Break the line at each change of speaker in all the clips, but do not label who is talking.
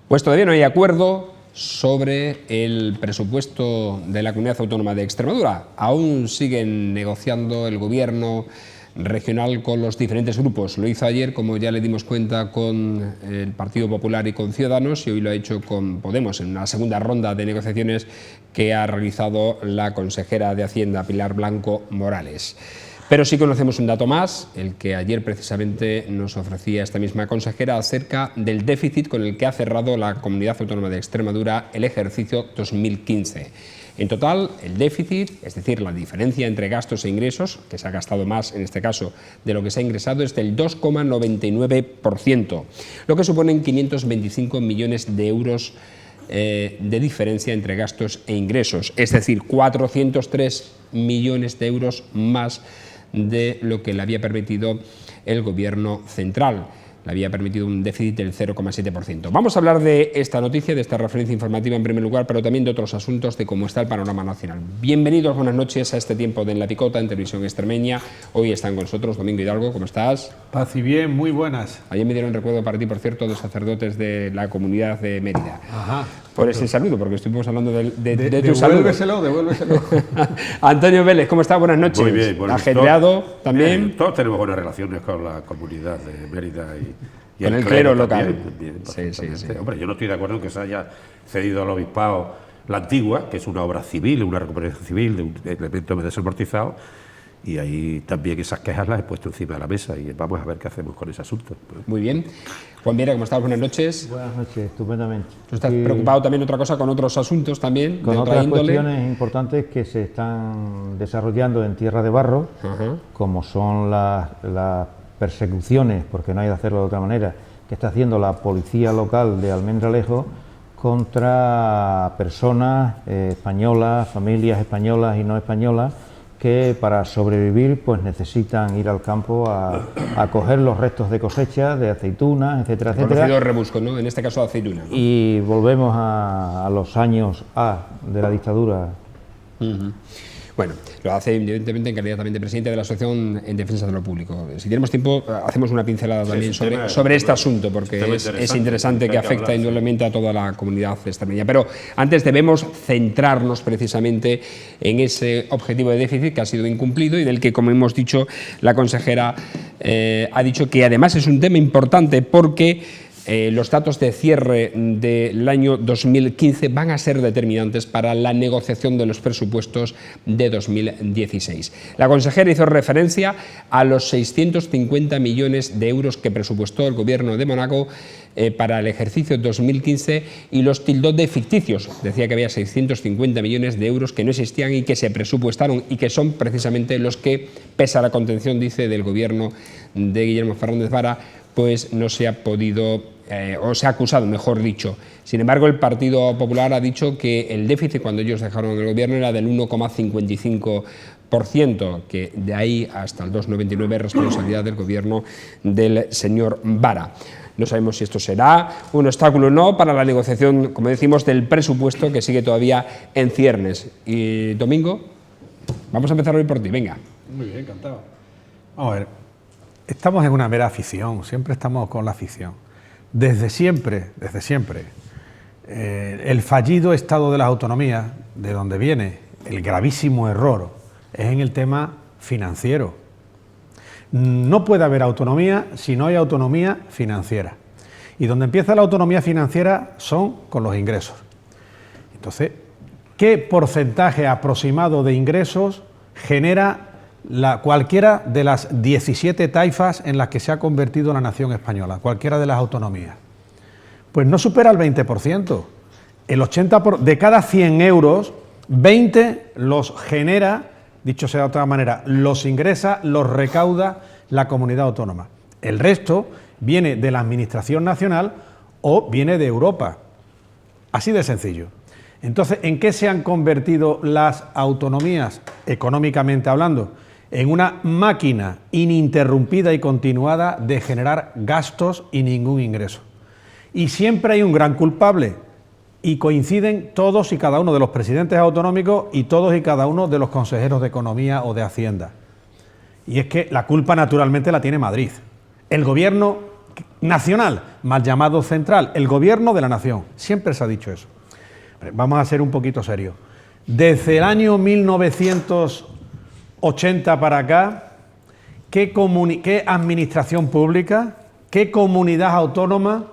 Pues todavía no hay acuerdo sobre el presupuesto de la Comunidad Autónoma de Extremadura. Aún siguen negociando el gobierno regional con los diferentes grupos. Lo hizo ayer, como ya le dimos cuenta, con el Partido Popular y con Ciudadanos, y hoy lo ha hecho con Podemos en una segunda ronda de negociaciones que ha realizado la consejera de Hacienda, Pilar Blanco Morales. Pero sí conocemos un dato más, el que ayer precisamente nos ofrecía esta misma consejera acerca del déficit con el que ha cerrado la Comunidad Autónoma de Extremadura el ejercicio 2015. En total, el déficit, es decir, la diferencia entre gastos e ingresos, que se ha gastado más en este caso de lo que se ha ingresado, es del 2,99%, lo que suponen 525 millones de euros de diferencia entre gastos e ingresos, es decir, 403 millones de euros más de lo que le había permitido el gobierno central. Le había permitido un déficit del 0,7%. Vamos a hablar de esta noticia, de esta referencia informativa en primer lugar, pero también de otros asuntos, de cómo está el panorama nacional. Bienvenidos, buenas noches a este tiempo de En la Picota, en Televisión Extremeña. Hoy están con nosotros Domingo Hidalgo, ¿cómo estás?
Paz y bien, muy buenas.
Ayer me dieron recuerdo para ti, por cierto, de sacerdotes de la comunidad de Mérida.
Ajá.
Por ese saludo, porque estuvimos hablando de tu
saludo. Devuélveselo.
Antonio Vélez, ¿cómo está? Buenas noches.
Muy bien. Bueno,
ajetreado también.
Todos tenemos buenas relaciones con la comunidad de Mérida y
con el clero local.
También,
sí.
Hombre, yo no estoy de acuerdo en que se haya cedido al obispado la Antigua, que es una obra civil, una recuperación civil de un elemento desamortizado, y ahí también esas quejas las he puesto encima de la mesa y vamos a ver qué hacemos con ese asunto.
Muy bien. Juan Viera, ¿cómo estás? Buenas noches.
Buenas noches, estupendamente.
¿Tú estás preocupado también otra cosa con otros asuntos también?
Con otras cuestiones importantes que se están desarrollando en Tierra de Barro, como son las persecuciones, porque no hay de hacerlo de otra manera, que está haciendo la policía local de Almendralejo contra personas españolas, familias españolas y no españolas, que para sobrevivir pues necesitan ir al campo a coger los restos de cosecha, de aceitunas, etcétera, etcétera.
Conocido rebusco, ¿no? En este caso aceituna, ¿no?
Y volvemos a los años A de la dictadura.
Bueno, lo hace evidentemente en calidad también de presidente de la Asociación en Defensa de lo Público. Si tenemos tiempo, hacemos una pincelada también sobre este asunto, porque es interesante, que afecta indudablemente a toda la comunidad extremeña. Pero antes debemos centrarnos precisamente en ese objetivo de déficit que ha sido incumplido y del que, como hemos dicho, la consejera ha dicho que además es un tema importante porque los datos de cierre del año 2015 van a ser determinantes para la negociación de los presupuestos de 2016. La consejera hizo referencia a los 650 millones de euros que presupuestó el Gobierno de Mónaco para el ejercicio 2015 y los tildó de ficticios. Decía que había 650 millones de euros que no existían y que se presupuestaron y que son precisamente los que, pese a la contención, dice, del Gobierno de Guillermo Fernández Vara, pues no se ha podido o se ha acusado, mejor dicho. Sin embargo, el Partido Popular ha dicho que el déficit cuando ellos dejaron el gobierno era del 1,55%, que de ahí hasta el 2,99% es responsabilidad del gobierno del señor Vara. No sabemos si esto será un obstáculo o no para la negociación, como decimos, del presupuesto que sigue todavía en ciernes. Y Domingo, vamos a empezar hoy por ti, venga.
Muy bien, encantado. Vamos a ver, estamos en una mera afición, siempre estamos con la afición. Desde siempre, el fallido estado de las autonomías, de donde viene el gravísimo error, es en el tema financiero. No puede haber autonomía si no hay autonomía financiera. Y donde empieza la autonomía financiera son con los ingresos. Entonces, ¿qué porcentaje aproximado de ingresos genera cualquiera de las 17 taifas en las que se ha convertido la nación española, cualquiera de las autonomías? Pues no supera el 20%. El 80% de cada 100 euros, 20 los genera, dicho sea de otra manera, los ingresa, los recauda la comunidad autónoma. El resto viene de la Administración Nacional o viene de Europa. Así de sencillo. Entonces, ¿en qué se han convertido las autonomías, económicamente hablando? En una máquina ininterrumpida y continuada de generar gastos y ningún ingreso. Y siempre hay un gran culpable, y coinciden todos y cada uno de los presidentes autonómicos y todos y cada uno de los consejeros de Economía o de Hacienda. Y es que la culpa naturalmente la tiene Madrid. El gobierno nacional, mal llamado central, el gobierno de la nación. Siempre se ha dicho eso. Vamos a ser un poquito serios. Desde el año 1980 para acá, ¿qué administración pública, qué comunidad autónoma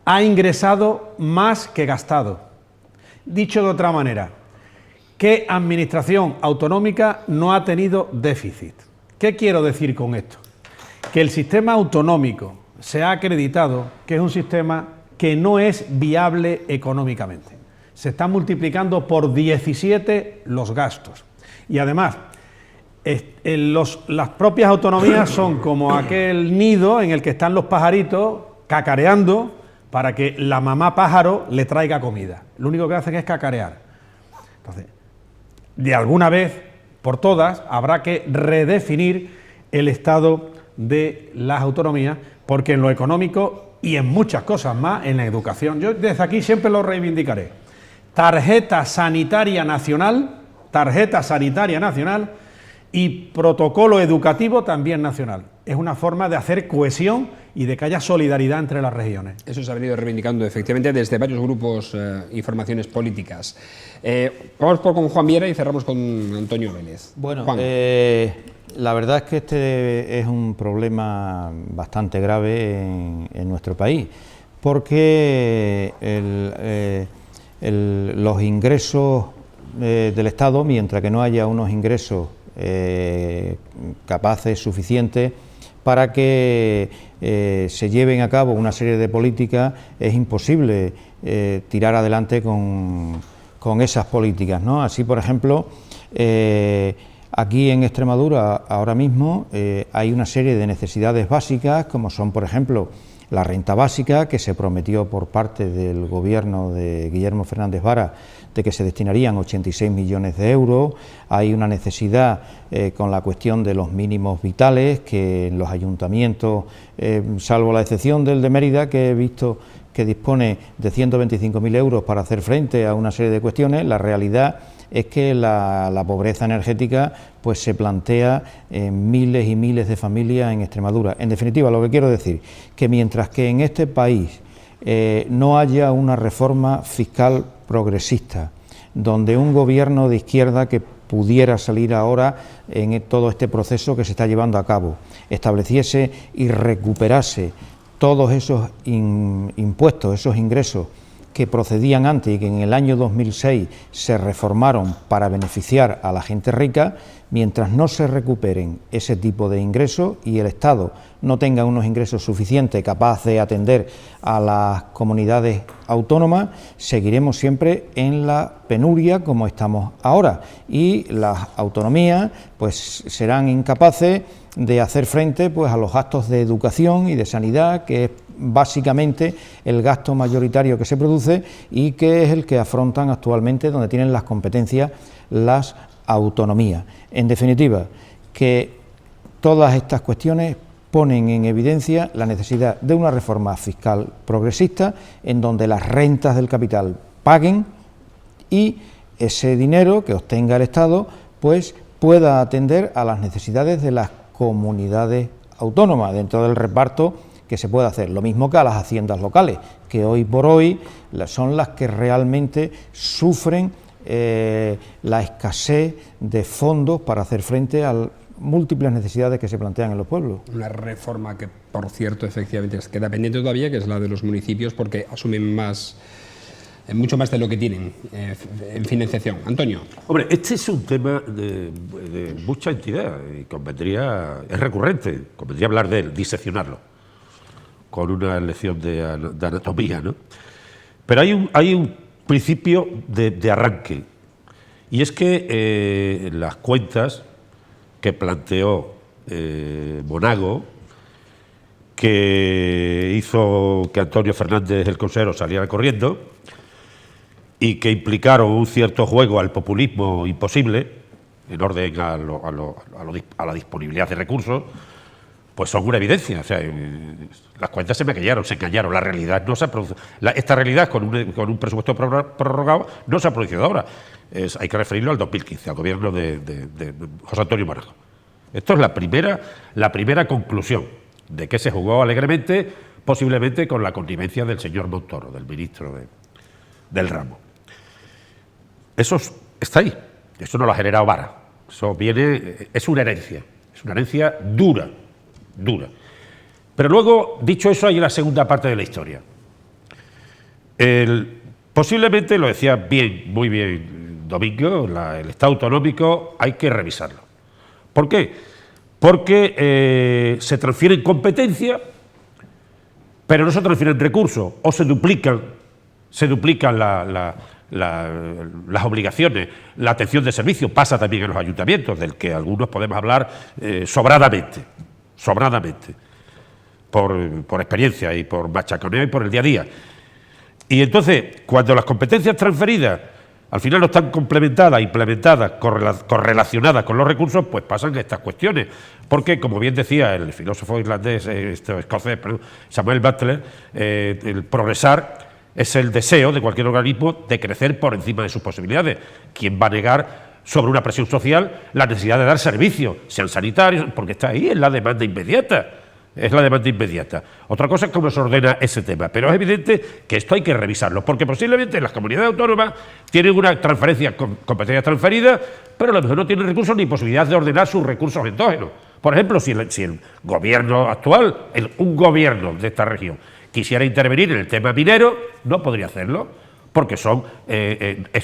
ha ingresado más que gastado? Dicho de otra manera, ¿qué administración autonómica no ha tenido déficit? ¿Qué quiero decir con esto? Que el sistema autonómico se ha acreditado que es un sistema que no es viable económicamente. Se están multiplicando por 17 los gastos. Y además, las propias autonomías son como aquel nido en el que están los pajaritos cacareando para que la mamá pájaro le traiga comida. Lo único que hacen es cacarear. Entonces, de alguna vez, por todas, habrá que redefinir el estado de las autonomías, porque en lo económico y en muchas cosas más, en la educación, yo desde aquí siempre lo reivindicaré. Tarjeta sanitaria nacional y protocolo educativo también nacional. Es una forma de hacer cohesión y de que haya solidaridad entre las regiones.
Eso se ha venido reivindicando efectivamente desde varios grupos y formaciones políticas. Vamos con Juan Viera y cerramos con Antonio Vélez.
Bueno,
Juan.
La verdad es que este es un problema bastante grave en nuestro país, porque los ingresos del Estado, mientras que no haya unos ingresos capaces, suficientes, para que se lleven a cabo una serie de políticas, es imposible tirar adelante con esas políticas, ¿no? Así, por ejemplo, aquí en Extremadura ahora mismo hay una serie de necesidades básicas, como son, por ejemplo, la renta básica, que se prometió por parte del gobierno de Guillermo Fernández Vara de que se destinarían 86 millones de euros. Hay una necesidad con la cuestión de los mínimos vitales, que en los ayuntamientos, salvo la excepción del de Mérida, que he visto que dispone de 125.000 euros para hacer frente a una serie de cuestiones, la realidad es que la pobreza energética pues se plantea en miles y miles de familias en Extremadura. En definitiva, lo que quiero decir, que mientras que en este país no haya una reforma fiscal progresista, donde un gobierno de izquierda que pudiera salir ahora en todo este proceso que se está llevando a cabo, estableciese y recuperase todos esos impuestos, esos ingresos que procedían antes y que en el año 2006 se reformaron para beneficiar a la gente rica, mientras no se recuperen ese tipo de ingresos y el Estado no tenga unos ingresos suficientes capaces de atender a las comunidades autónomas, seguiremos siempre en la penuria como estamos ahora, y las autonomías pues serán incapaces de hacer frente pues a los gastos de educación y de sanidad, que es básicamente el gasto mayoritario que se produce y que es el que afrontan actualmente, donde tienen las competencias las autonomías. En definitiva, que todas estas cuestiones ponen en evidencia la necesidad de una reforma fiscal progresista, en donde las rentas del capital paguen y ese dinero que obtenga el Estado pues pueda atender a las necesidades de las comunidades autónomas dentro del reparto que se puede hacer, lo mismo que a las haciendas locales, que hoy por hoy son las que realmente sufren la escasez de fondos para hacer frente a múltiples necesidades que se plantean en los pueblos.
Una reforma que, por cierto, efectivamente queda pendiente todavía, que es la de los municipios, porque asumen mucho más de lo que tienen en financiación. Antonio.
Hombre, este es un tema de mucha entidad y es recurrente, convendría hablar de él, diseccionarlo, con una lección de anatomía, ¿no? Pero hay un principio de arranque, y es que las cuentas que planteó Monago, que hizo que Antonio Fernández, el consejero, saliera corriendo, y que implicaron un cierto juego al populismo imposible, en orden a la disponibilidad de recursos, pues son una evidencia. O sea, las cuentas se engañaron. La realidad no se ha producido. Esta realidad con un presupuesto prorrogado no se ha producido ahora. Hay que referirlo al 2015, al gobierno de José Antonio Monago. Esto es la primera conclusión de que se jugó alegremente posiblemente con la connivencia del señor Montoro, del ministro del ramo. Eso está ahí, eso no lo ha generado Vara, eso viene, es una herencia dura. Pero luego, dicho eso, hay la segunda parte de la historia. Posiblemente, lo decía muy bien Domingo, el Estado autonómico hay que revisarlo. ¿Por qué? Porque se transfieren competencias, pero no se transfieren recursos, o se duplican las obligaciones, la atención de servicio. Pasa también en los ayuntamientos, del que algunos podemos hablar sobradamente, por experiencia y por machaconeo y por el día a día. Y entonces, cuando las competencias transferidas al final no están complementadas, implementadas, correlacionadas con los recursos, pues pasan estas cuestiones. Porque, como bien decía el filósofo irlandés, escocés, Samuel Butler, el progresar es el deseo de cualquier organismo de crecer por encima de sus posibilidades. ¿Quién va a negar sobre una presión social la necesidad de dar servicios, sean sanitarios? Porque está ahí, es la demanda inmediata. Otra cosa es cómo se ordena ese tema, pero es evidente que esto hay que revisarlo, porque posiblemente las comunidades autónomas tienen una competencia transferida, pero a lo mejor no tienen recursos ni posibilidad de ordenar sus recursos endógenos. Por ejemplo, si el gobierno actual, un gobierno de esta región, quisiera intervenir en el tema minero, no podría hacerlo, porque es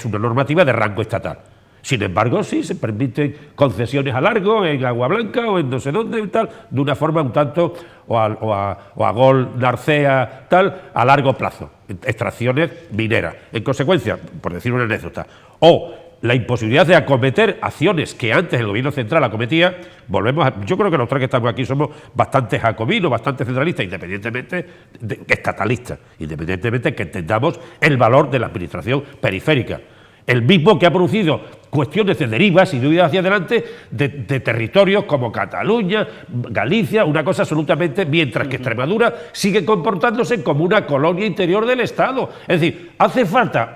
una normativa de rango estatal. Sin embargo, sí se permiten concesiones a largo en Agua Blanca o en no sé dónde y tal, de una forma un tanto, o a Gol, Narcea, tal, a largo plazo, extracciones mineras. En consecuencia, por decir una anécdota, o la imposibilidad de acometer acciones que antes el gobierno central acometía, yo creo que los tres que estamos aquí somos bastante jacobinos, bastante centralistas, independientemente estatalistas, independientemente que entendamos el valor de la administración periférica. El mismo que ha producido cuestiones de derivas y de huida hacia adelante de territorios como Cataluña, Galicia, una cosa absolutamente, mientras que Extremadura sigue comportándose como una colonia interior del Estado. Es decir, hace falta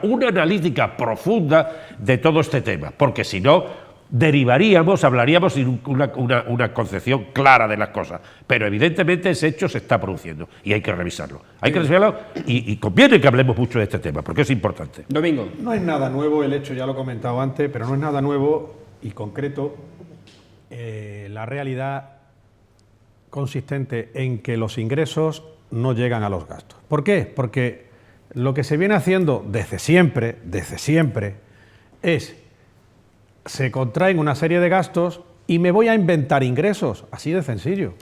una analítica profunda de todo este tema, porque si no, hablaríamos sin una concepción clara de las cosas. Pero evidentemente ese hecho se está produciendo y hay que revisarlo. Hay que revisarlo y conviene que hablemos mucho de este tema, porque es importante.
Domingo.
No es nada nuevo el hecho, ya lo he comentado antes, pero no es nada nuevo y concreto la realidad consistente en que los ingresos no llegan a los gastos. ¿Por qué? Porque lo que se viene haciendo desde siempre, es se contraen una serie de gastos y me voy a inventar ingresos, así de sencillo,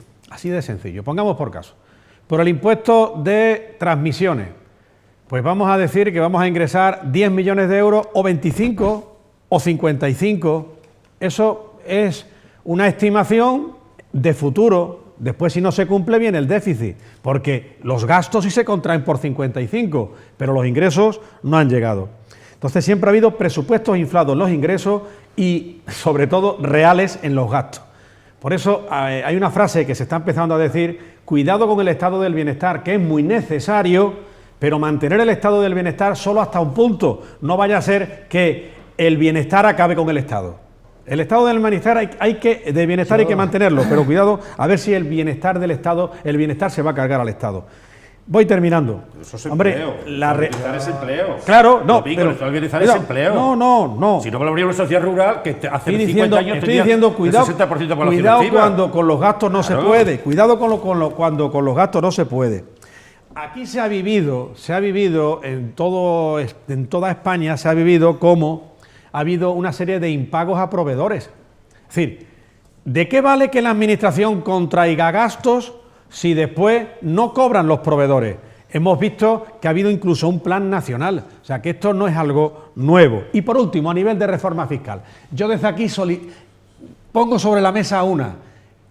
Pongamos por caso, por el impuesto de transmisiones, pues vamos a decir que vamos a ingresar 10 millones de euros o 25 o 55, eso es una estimación de futuro. Después, si no se cumple, viene el déficit, porque los gastos sí se contraen por 55, pero los ingresos no han llegado. Entonces siempre ha habido presupuestos inflados en los ingresos y sobre todo reales en los gastos. Por eso hay una frase que se está empezando a decir: cuidado con el estado del bienestar, que es muy necesario, pero mantener el estado del bienestar solo hasta un punto. No vaya a ser que el bienestar acabe con el Estado. El estado del bienestar hay que mantenerlo, pero cuidado a ver si el bienestar del Estado, el bienestar se va a cargar al Estado. Voy terminando.
Eso es empleo. Bienestar es empleo.
Claro, no.
Pero bienestar es empleo.
No.
Si no volvería una sociedad rural que hace 50 años
estoy diciendo, cuidado,
el 60% de población
cuidado
activa.
cuando con los gastos no se puede. Cuidado cuando con los gastos no se puede. Aquí se ha vivido en toda España, se ha vivido como ha habido una serie de impagos a proveedores. Es decir, ¿de qué vale que la administración contraiga gastos si después no cobran los proveedores? Hemos visto que ha habido incluso un plan nacional, o sea que esto no es algo nuevo. Y por último, a nivel de reforma fiscal, yo desde aquí pongo sobre la mesa una,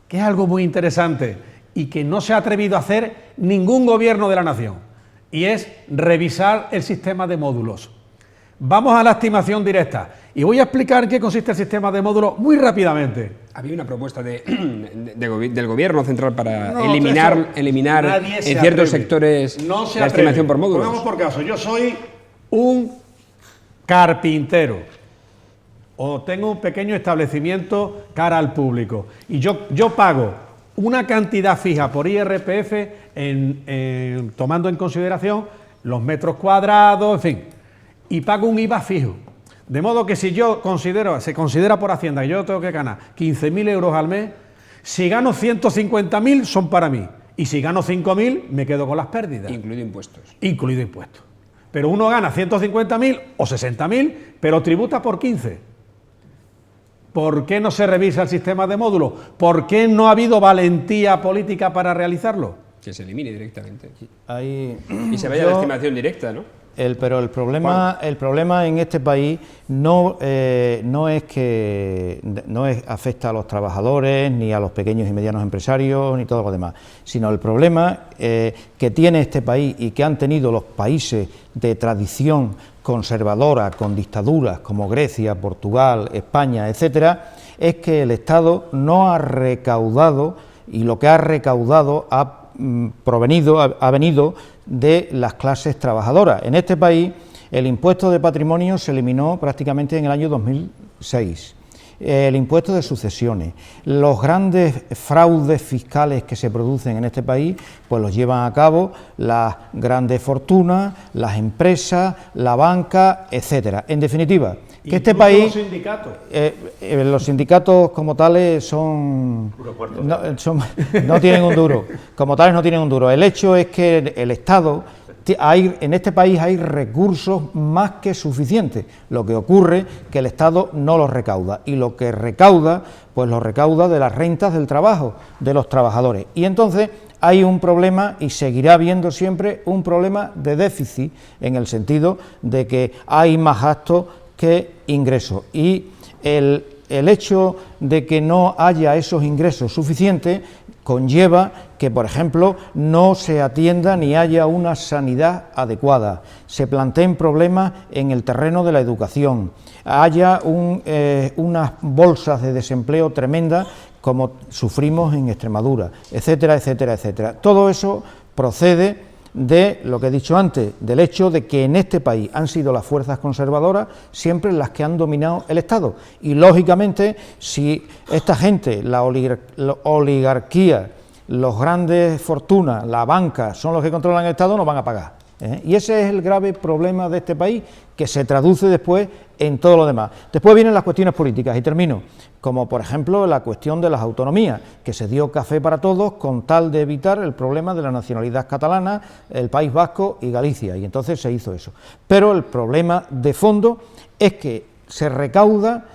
que es algo muy interesante y que no se ha atrevido a hacer ningún gobierno de la nación, y es revisar el sistema de módulos. Vamos a la estimación directa y voy a explicar en qué consiste el sistema de módulos muy rápidamente.
Había una propuesta del gobierno central para eliminar en ciertos sectores la estimación por módulos.
Pongamos por caso, yo soy un carpintero o tengo un pequeño establecimiento cara al público y yo pago una cantidad fija por IRPF tomando en consideración los metros cuadrados, en fin, y pago un IVA fijo. De modo que si yo se considera por Hacienda que yo tengo que ganar 15.000 euros al mes, si gano 150.000 son para mí, y si gano 5.000 me quedo con las pérdidas.
Incluido impuestos.
Incluido impuestos. Pero uno gana 150.000 o 60.000, pero tributa por 15. ¿Por qué no se revisa el sistema de módulos? ¿Por qué no ha habido valentía política para realizarlo?
Que se elimine directamente.
Y
se vaya a la estimación directa, ¿no?
Pero el problema en este país no afecta a los trabajadores, ni a los pequeños y medianos empresarios, ni todo lo demás, sino el problema que tiene este país y que han tenido los países de tradición conservadora, con dictaduras como Grecia, Portugal, España, etcétera, es que el Estado no ha recaudado, y lo que ha recaudado ha venido de las clases trabajadoras. En este país el impuesto de patrimonio se eliminó prácticamente en el año 2006, el impuesto de sucesiones, los grandes fraudes fiscales que se producen en este país, pues los llevan a cabo las grandes fortunas, las empresas, la banca, etcétera. En definitiva, que este país,
los sindicatos.
Los sindicatos como tales no tienen un duro, como tales no tienen un duro. El hecho es que el Estado, en este país hay recursos más que suficientes. Lo que ocurre es que el Estado no los recauda, y lo que recauda, pues lo recauda de las rentas del trabajo, de los trabajadores. Y entonces hay un problema, y seguirá habiendo siempre un problema de déficit, en el sentido de que hay más gastos que ingresos, y el hecho de que no haya esos ingresos suficientes conlleva que, por ejemplo, no se atienda ni haya una sanidad adecuada, se planteen problemas en el terreno de la educación, haya unas bolsas de desempleo tremendas como sufrimos en Extremadura, etcétera, etcétera, etcétera. Todo eso procede de lo que he dicho antes, del hecho de que en este país han sido las fuerzas conservadoras siempre las que han dominado el Estado, y lógicamente si esta gente, la oligarquía, los grandes fortunas, la banca, son los que controlan el Estado, no van a pagar, y ese es el grave problema de este país, que se traduce después en todo lo demás. Después vienen las cuestiones políticas, y termino, como por ejemplo la cuestión de las autonomías, que se dio café para todos con tal de evitar el problema de la nacionalidad catalana, el País Vasco y Galicia, y entonces se hizo eso. Pero el problema de fondo es que se recauda,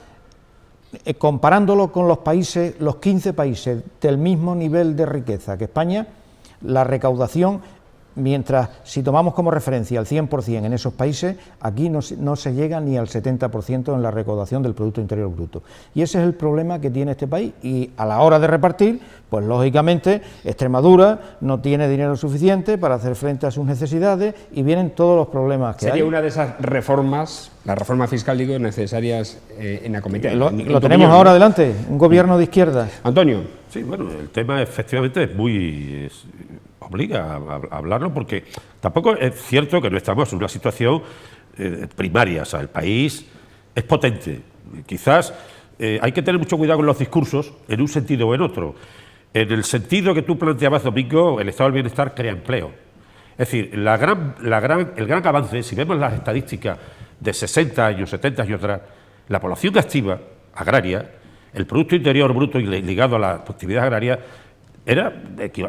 comparándolo con los países, los 15 países del mismo nivel de riqueza que España, la recaudación, mientras si tomamos como referencia el 100% en esos países, aquí no se llega ni al 70% en la recaudación del Producto Interior Bruto. Y ese es el problema que tiene este país, y a la hora de repartir, pues lógicamente Extremadura no tiene dinero suficiente para hacer frente a sus necesidades, y vienen todos los problemas que hay.
Sería una de esas reformas, la reforma fiscal, digo, necesarias en acometer.
Lo tenemos ahora adelante, un gobierno de izquierda.
Antonio.
Sí, bueno, el tema efectivamente obliga a hablarlo, porque tampoco es cierto que no estamos en una situación primaria. O sea, el país es potente. Quizás hay que tener mucho cuidado con los discursos en un sentido o en otro. En el sentido que tú planteabas, Domingo, el estado del bienestar crea empleo. Es decir, el gran avance, si vemos las estadísticas de 60 años, 70 años atrás, la población activa, agraria, el Producto Interior Bruto ligado a la actividad agraria, era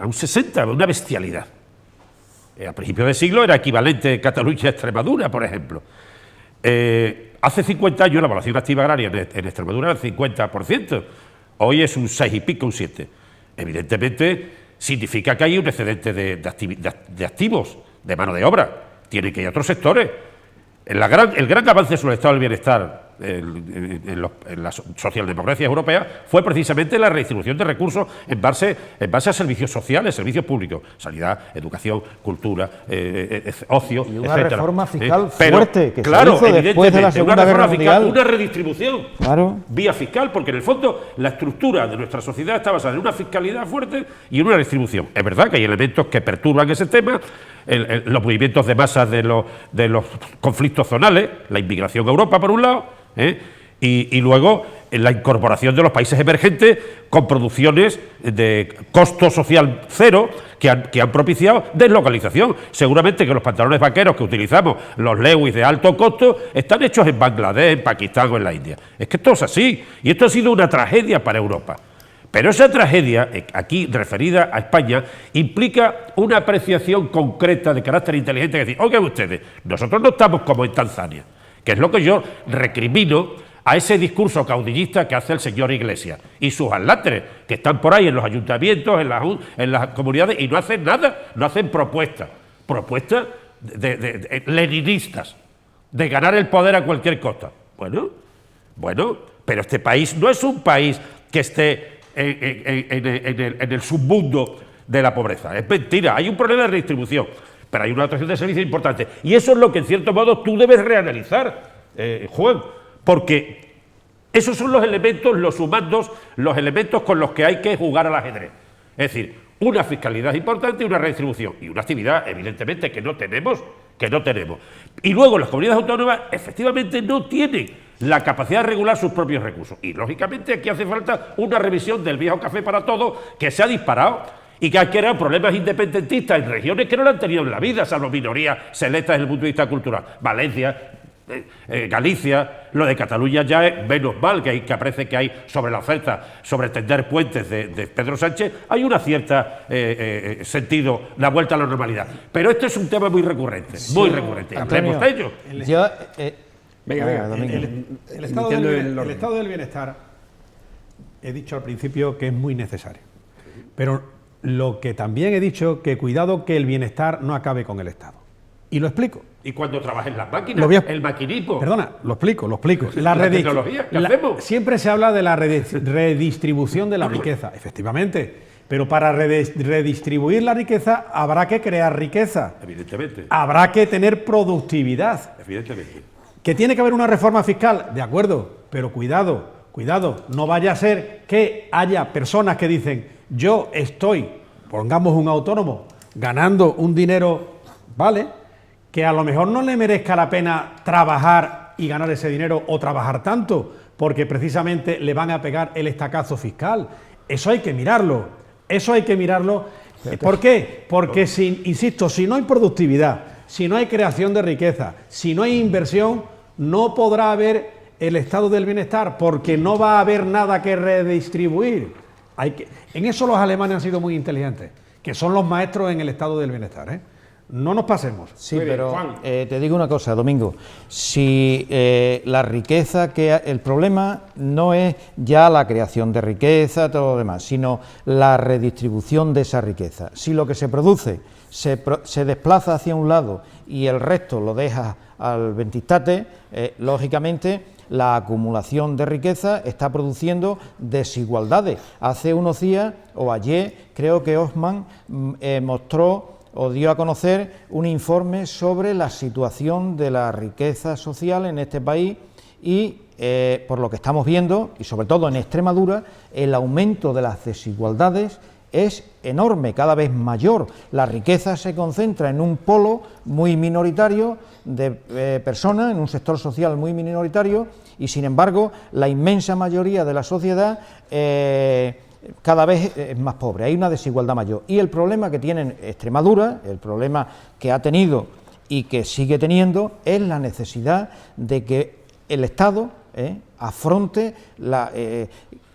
a un 60, una bestialidad. A principios de siglo era equivalente Cataluña a Extremadura, por ejemplo. Hace 50 años la población activa agraria en Extremadura era el 50%, hoy es un 6 y pico, un 7. Evidentemente significa que hay un excedente de activos, de mano de obra, tiene que ir a otros sectores. El gran avance sobre el estado del bienestar en la socialdemocracia europea fue precisamente la redistribución de recursos en base a servicios sociales, servicios públicos, sanidad, educación, cultura, ocio,
y una
etcétera.
Reforma fiscal
Pero,
fuerte que
claro,
se hizo después de la Segunda Guerra Mundial.
Una redistribución,
claro,
vía fiscal, porque en el fondo la estructura de nuestra sociedad está basada en una fiscalidad fuerte y en una redistribución. Es verdad que hay elementos que perturban ese tema, los movimientos de masas de los conflictos zonales, la inmigración a Europa por un lado, Y luego la incorporación de los países emergentes con producciones de costo social cero que han propiciado deslocalización. Seguramente que los pantalones vaqueros que utilizamos, los Lewis de alto costo, están hechos en Bangladesh, en Pakistán o en la India. Es que esto es así, y esto ha sido una tragedia para Europa. Pero esa tragedia, aquí referida a España, implica una apreciación concreta de carácter inteligente, que decir, oigan ustedes, nosotros no estamos como en Tanzania, que es lo que yo recrimino a ese discurso caudillista que hace el señor Iglesias y sus adláteres, que están por ahí en los ayuntamientos, en las comunidades, y no hacen nada, no hacen propuestas leninistas, de ganar el poder a cualquier costa. Bueno, pero este país no es un país que esté en el submundo de la pobreza. Es mentira, hay un problema de redistribución, pero hay una dotación de servicios importante. Y eso es lo que, en cierto modo, tú debes reanalizar, Juan, porque esos son los elementos, los sumandos, los elementos con los que hay que jugar al ajedrez. Es decir, una fiscalidad importante y una redistribución. Y una actividad, evidentemente, que no tenemos. Y luego las comunidades autónomas, efectivamente, no tienen la capacidad de regular sus propios recursos. Y, lógicamente, aquí hace falta una revisión del viejo café para todos, que se ha disparado y que ha creado problemas independentistas en regiones que no lo han tenido en la vida, salvo minorías selectas desde el punto de vista cultural. Valencia, Galicia, lo de Cataluña ya es menos mal, que aparece que hay sobre la oferta, sobre tender puentes de Pedro Sánchez, hay una cierta sentido, la vuelta a la normalidad. Pero este es un tema muy recurrente, muy recurrente. Hablemos de ello.
Venga,
Domingo. El estado del bienestar, he dicho al principio que es muy necesario, pero lo que también he dicho, que cuidado que el bienestar no acabe con el Estado. Y lo explico.
Y cuando trabajen las máquinas, el maquinismo.
Perdona, lo explico. La
tecnología, ¿qué hacemos?
Siempre se habla de la redistribución de la riqueza, efectivamente. Pero para redistribuir la riqueza habrá que crear riqueza.
Evidentemente.
Habrá que tener productividad.
Evidentemente.
¿Que tiene que haber una reforma fiscal? De acuerdo, pero cuidado, no vaya a ser que haya personas que dicen, yo estoy, pongamos un autónomo, ganando un dinero, ¿vale?, que a lo mejor no le merezca la pena trabajar y ganar ese dinero o trabajar tanto, porque precisamente le van a pegar el estacazo fiscal. Eso hay que mirarlo. ¿Por qué? Porque, insisto, si no hay productividad, si no hay creación de riqueza, si no hay inversión, no podrá haber el estado del bienestar, porque no va a haber nada que redistribuir. En eso los alemanes han sido muy inteligentes, que son los maestros en el estado del bienestar, ¿eh? No nos pasemos.
Sí, pero te digo una cosa, Domingo. Si la riqueza, el problema no es ya la creación de riqueza, todo lo demás, sino la redistribución de esa riqueza. Si lo que se produce se desplaza hacia un lado y el resto lo deja al ventistate, lógicamente la acumulación de riqueza está produciendo desigualdades. Hace unos días, o ayer, creo que Osman mostró o dio a conocer un informe sobre la situación de la riqueza social en este país y, por lo que estamos viendo, y sobre todo en Extremadura, el aumento de las desigualdades es enorme, cada vez mayor. La riqueza se concentra en un polo muy minoritario de personas, en un sector social muy minoritario, y sin embargo, la inmensa mayoría de la sociedad cada vez es más pobre, hay una desigualdad mayor. Y el problema que tiene Extremadura, el problema que ha tenido y que sigue teniendo, es la necesidad de que el Estado afronte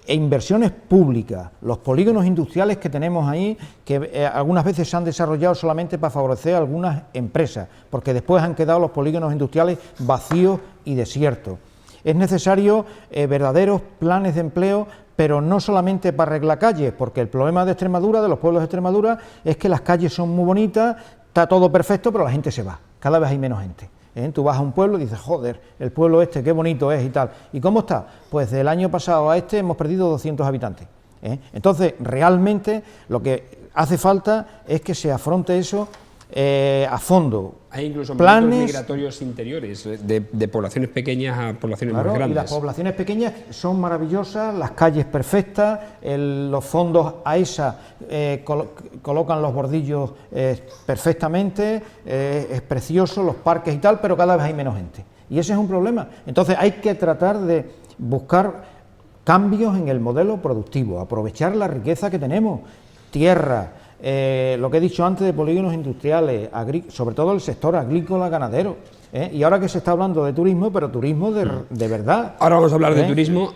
inversiones públicas, los polígonos industriales que tenemos ahí, que algunas veces se han desarrollado solamente para favorecer a algunas empresas, porque después han quedado los polígonos industriales vacíos y desiertos. Es necesario verdaderos planes de empleo, pero no solamente para arreglar calles, porque el problema de Extremadura, de los pueblos de Extremadura, es que las calles son muy bonitas, está todo perfecto, pero la gente se va, cada vez hay menos gente. Tú vas a un pueblo y dices, joder, el pueblo este, qué bonito es y tal. ¿Y cómo está? Pues del año pasado a este hemos perdido 200 habitantes. Entonces, realmente lo que hace falta es que se afronte eso a fondo.
Hay incluso
planes
migratorios interiores, de poblaciones pequeñas a poblaciones más grandes.
Y las poblaciones pequeñas son maravillosas, las calles perfectas, los fondos AESA colocan los bordillos perfectamente, es precioso, los parques y tal, pero cada vez hay menos gente. Y ese es un problema. Entonces hay que tratar de buscar cambios en el modelo productivo, aprovechar la riqueza que tenemos, tierra, lo que he dicho antes de polígonos industriales, sobre todo el sector agrícola ganadero. Y ahora que se está hablando de turismo, pero turismo de verdad.
Ahora vamos a hablar de turismo.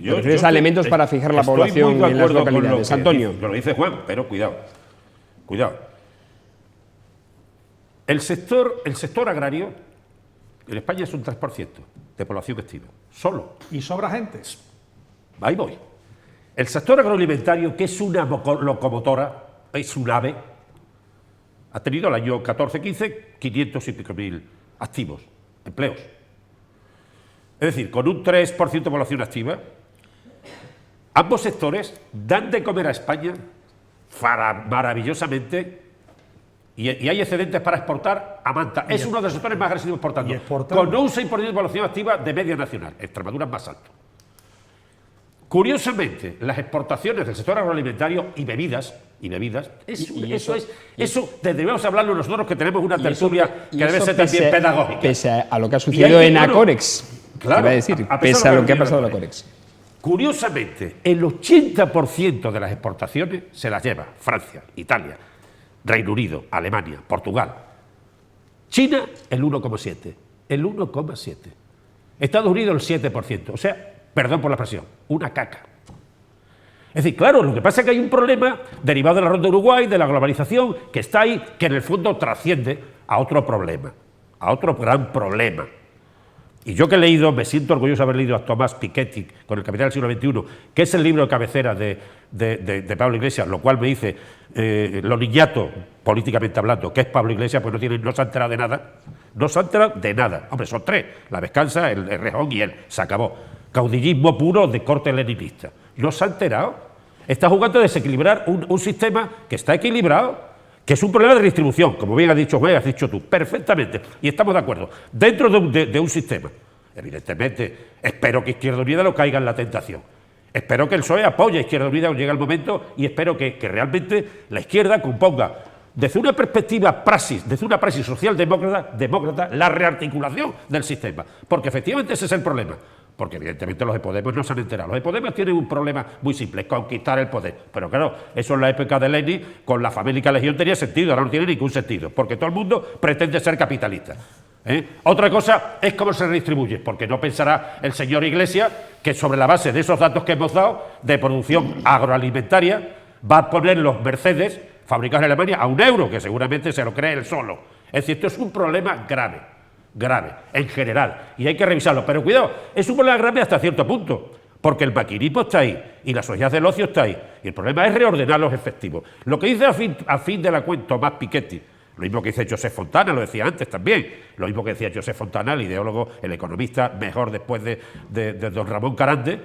Yo elementos para fijar la población en las localidades. Antonio.
Lo dice Juan, pero cuidado. El sector agrario en España es un 3% de población activa, solo.
¿Y sobra gente?
Ahí voy. El sector agroalimentario, que es una locomotora, es un ave, ha tenido el año 14-15 500 y pico mil activos, empleos. Es decir, con un 3% de población activa, ambos sectores dan de comer a España maravillosamente y hay excedentes para exportar a manta. Es uno de los sectores más agresivos exportando. Con un 6% de población activa de media nacional. Extremadura es más alto. Curiosamente, las exportaciones del sector agroalimentario y bebidas, eso debemos hablarlo nosotros que tenemos una tertulia que debe ser también pedagógica.
Pese a lo que ha sucedido en Acorex,
claro,
pese a lo que ha pasado en Acorex.
Curiosamente, el 80% de las exportaciones se las lleva Francia, Italia, Reino Unido, Alemania, Portugal. China, el 1,7%. Estados Unidos, el 7%. O sea, perdón por la expresión, una caca. Es decir, claro, lo que pasa es que hay un problema derivado de la ronda de Uruguay, de la globalización, que está ahí, que en el fondo trasciende a otro problema, a otro gran problema. Y yo que he leído, me siento orgulloso de haber leído a Tomás Piketty con El Capital del siglo XXI, que es el libro de cabecera de Pablo Iglesias, lo cual me dice lo niñato, políticamente hablando, que es Pablo Iglesias, pues no se ha enterado de nada. No se ha enterado de nada. Hombre, son tres, la Vescanza, el Rejón y él, se acabó. Caudillismo puro de corte leninista. No se ha enterado. Está jugando a desequilibrar un sistema que está equilibrado, que es un problema de distribución, como bien has dicho Juan, has dicho tú, perfectamente, y estamos de acuerdo, dentro de un sistema. Evidentemente, espero que Izquierda Unida no caiga en la tentación. Espero que el PSOE apoye a Izquierda Unida cuando llegue el momento y espero que realmente la izquierda componga, desde una perspectiva desde una praxis socialdemócrata, la rearticulación del sistema. Porque efectivamente ese es el problema. Porque evidentemente los de Podemos no se han enterado. Los de Podemos tienen un problema muy simple, conquistar el poder. Pero claro, eso en la época de Lenin, con la famélica legión tenía sentido, ahora no tiene ningún sentido, porque todo el mundo pretende ser capitalista. Otra cosa es cómo se redistribuye, porque no pensará el señor Iglesias que sobre la base de esos datos que hemos dado de producción agroalimentaria va a poner los Mercedes fabricados en Alemania a €1, que seguramente se lo cree él solo. Es decir, esto es un problema grave en general, y hay que revisarlo, pero cuidado, es un problema grave hasta cierto punto, porque el maquinismo está ahí y la sociedad del ocio está ahí, y el problema es reordenar los efectivos. Lo que dice a fin de la cuenta Tomás Piketty, lo mismo que dice Josep Fontana, lo decía antes también, lo mismo que decía Josep Fontana, el ideólogo, el economista mejor después de don Ramón Carande,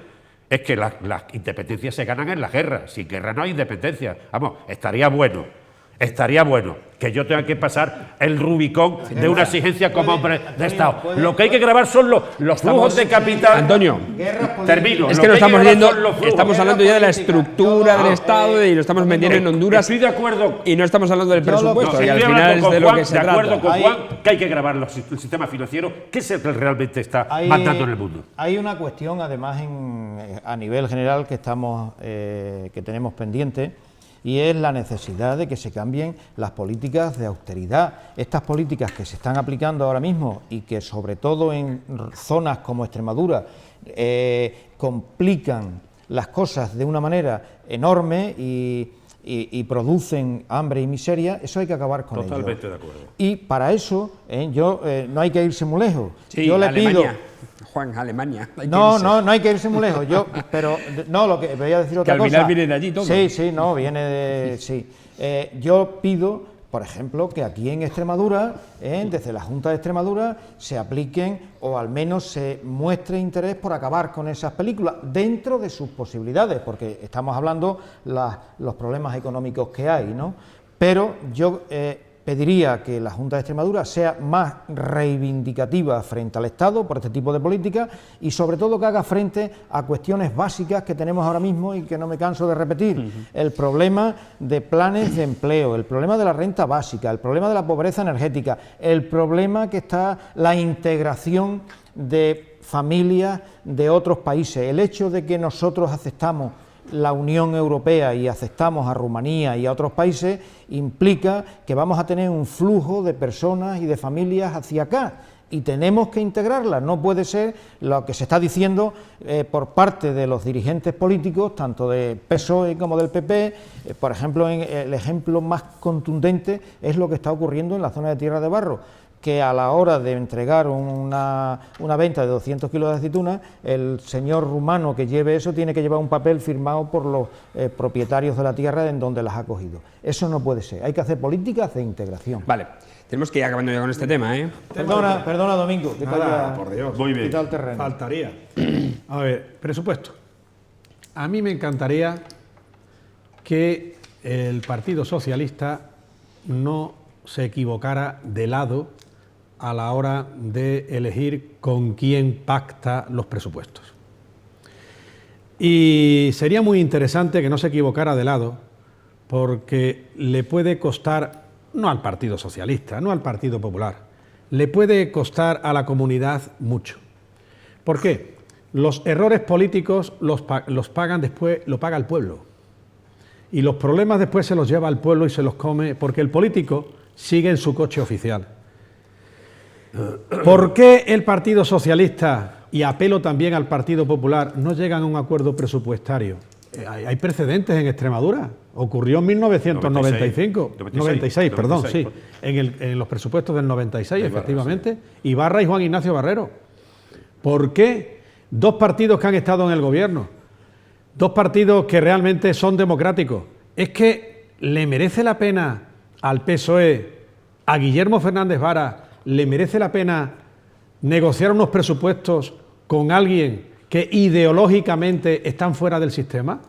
es que las independencias se ganan en la guerra, sin guerra no hay independencia. Vamos, estaría bueno que yo tenga que pasar el Rubicón de una exigencia como hombre de Estado. Lo que hay que grabar son los flujos de capital.
Antonio,
termino.
Es que estamos hablando ya de la estructura del Estado y lo estamos metiendo en Honduras.
Estoy de acuerdo.
Y no estamos hablando del presupuesto, y al final es de lo que se trata.
De acuerdo con Juan, que hay que grabar el sistema financiero, que es el que realmente está mandando en el mundo.
Hay una cuestión, además, a nivel general que tenemos pendiente, y es la necesidad de que se cambien las políticas de austeridad. Estas políticas que se están aplicando ahora mismo y que sobre todo en zonas como Extremadura complican las cosas de una manera enorme y producen hambre y miseria, eso hay que acabar con ello.
Totalmente de acuerdo.
Y para eso no hay que irse muy lejos.
Sí,
yo le
Alemania.
pido...
Juan, Alemania.
No hay que irse muy lejos. Lo que voy a decir otra cosa.
Que al final viene de allí todo.
Sí, viene de... Sí. Yo pido, por ejemplo, que aquí en Extremadura, desde la Junta de Extremadura, se apliquen o al menos se muestre interés por acabar con esas películas dentro de sus posibilidades, porque estamos hablando los problemas económicos que hay, ¿no? Pero yo pediría que la Junta de Extremadura sea más reivindicativa frente al Estado por este tipo de políticas y sobre todo que haga frente a cuestiones básicas que tenemos ahora mismo y que no me canso de repetir. El problema de planes de empleo, el problema de la renta básica, el problema de la pobreza energética, el problema que está la integración de familias de otros países. El hecho de que nosotros aceptamos la Unión Europea y aceptamos a Rumanía y a otros países implica que vamos a tener un flujo de personas y de familias hacia acá y tenemos que integrarlas. No puede ser lo que se está diciendo por parte de los dirigentes políticos, tanto del PSOE como del PP. Por ejemplo, el ejemplo más contundente es lo que está ocurriendo en la zona de Tierra de Barro, que a la hora de entregar una venta de 200 kilos de aceitunas, el señor rumano que lleve eso tiene que llevar un papel firmado por los propietarios de la tierra en donde las ha cogido. Eso no puede ser, hay que hacer políticas de integración.
Vale, tenemos que ir acabando ya con este tema, ¿eh?
Perdona Domingo, que
Nada, por Dios.
Muy bien.
quita el terreno.
Faltaría. A ver, presupuesto. A mí me encantaría que el Partido Socialista no se equivocara de lado a la hora de elegir con quién pacta los presupuestos. Y sería muy interesante que no se equivocara de lado, porque le puede costar, no al Partido Socialista, no al Partido Popular, le puede costar a la comunidad mucho. ¿Por qué? Los errores políticos los pagan después, lo paga el pueblo. Y los problemas después se los lleva al pueblo y se los come, porque el político sigue en su coche oficial. ¿Por qué el Partido Socialista, y apelo también al Partido Popular, no llegan a un acuerdo presupuestario? Hay precedentes en Extremadura. Ocurrió en 1995, 96, perdón, sí, en los presupuestos del 96, efectivamente, Ibarra y Juan Ignacio Barrero. ¿Por qué dos partidos que han estado en el gobierno, dos partidos que realmente son democráticos, es que le merece la pena al PSOE, a Guillermo Fernández Vara, le merece la pena negociar unos presupuestos con alguien que ideológicamente están fuera del sistema?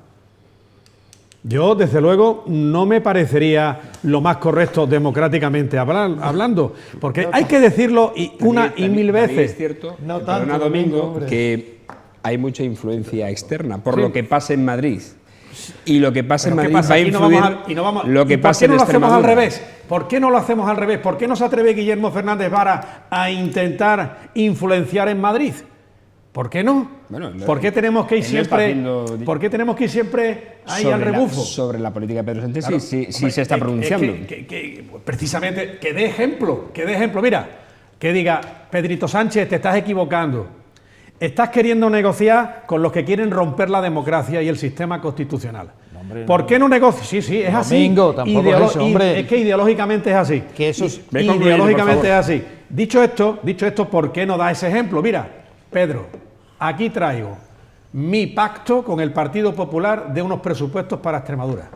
Yo, desde luego, no me parecería lo más correcto democráticamente hablando, porque hay que decirlo una y mil veces.
Es cierto,
No tanto,
perdona, Domingo,
hombre.
que hay mucha influencia externa por lo que pasa en Madrid. Y lo que pasa en
¿Pero qué
Madrid
pasa?
va a
Aquí no
influir
vamos a- y no vamos-
lo que
¿Y por
pasa
qué
en
no lo hacemos al
Extremadura.
revés? ¿Por qué no lo hacemos al revés? ¿Por qué no se atreve Guillermo Fernández Vara a intentar influenciar en Madrid? ¿Por qué no?
Bueno,
¿Por qué tenemos que ir
él lo está
siempre?
haciendo-
¿Por qué tenemos que ir siempre ahí
Sobre
al rebufo?
sobre la política de Pedro Sánchez,
Claro,
sí
hombre,
se está pronunciando.
Precisamente, que dé ejemplo, Mira, que diga, Pedrito Sánchez, te estás equivocando. Estás queriendo negociar con los que quieren romper la democracia y el sistema constitucional. ¿Por qué no negocias? Sí, es así.
Domingo, tampoco es eso, hombre.
Es que ideológicamente es así.
Que eso es-
Ve concluyendo,
Ideológicamente
por
es así. Dicho esto, ¿por qué no da ese ejemplo? Mira, Pedro, aquí traigo mi pacto con el Partido Popular de unos presupuestos para Extremadura.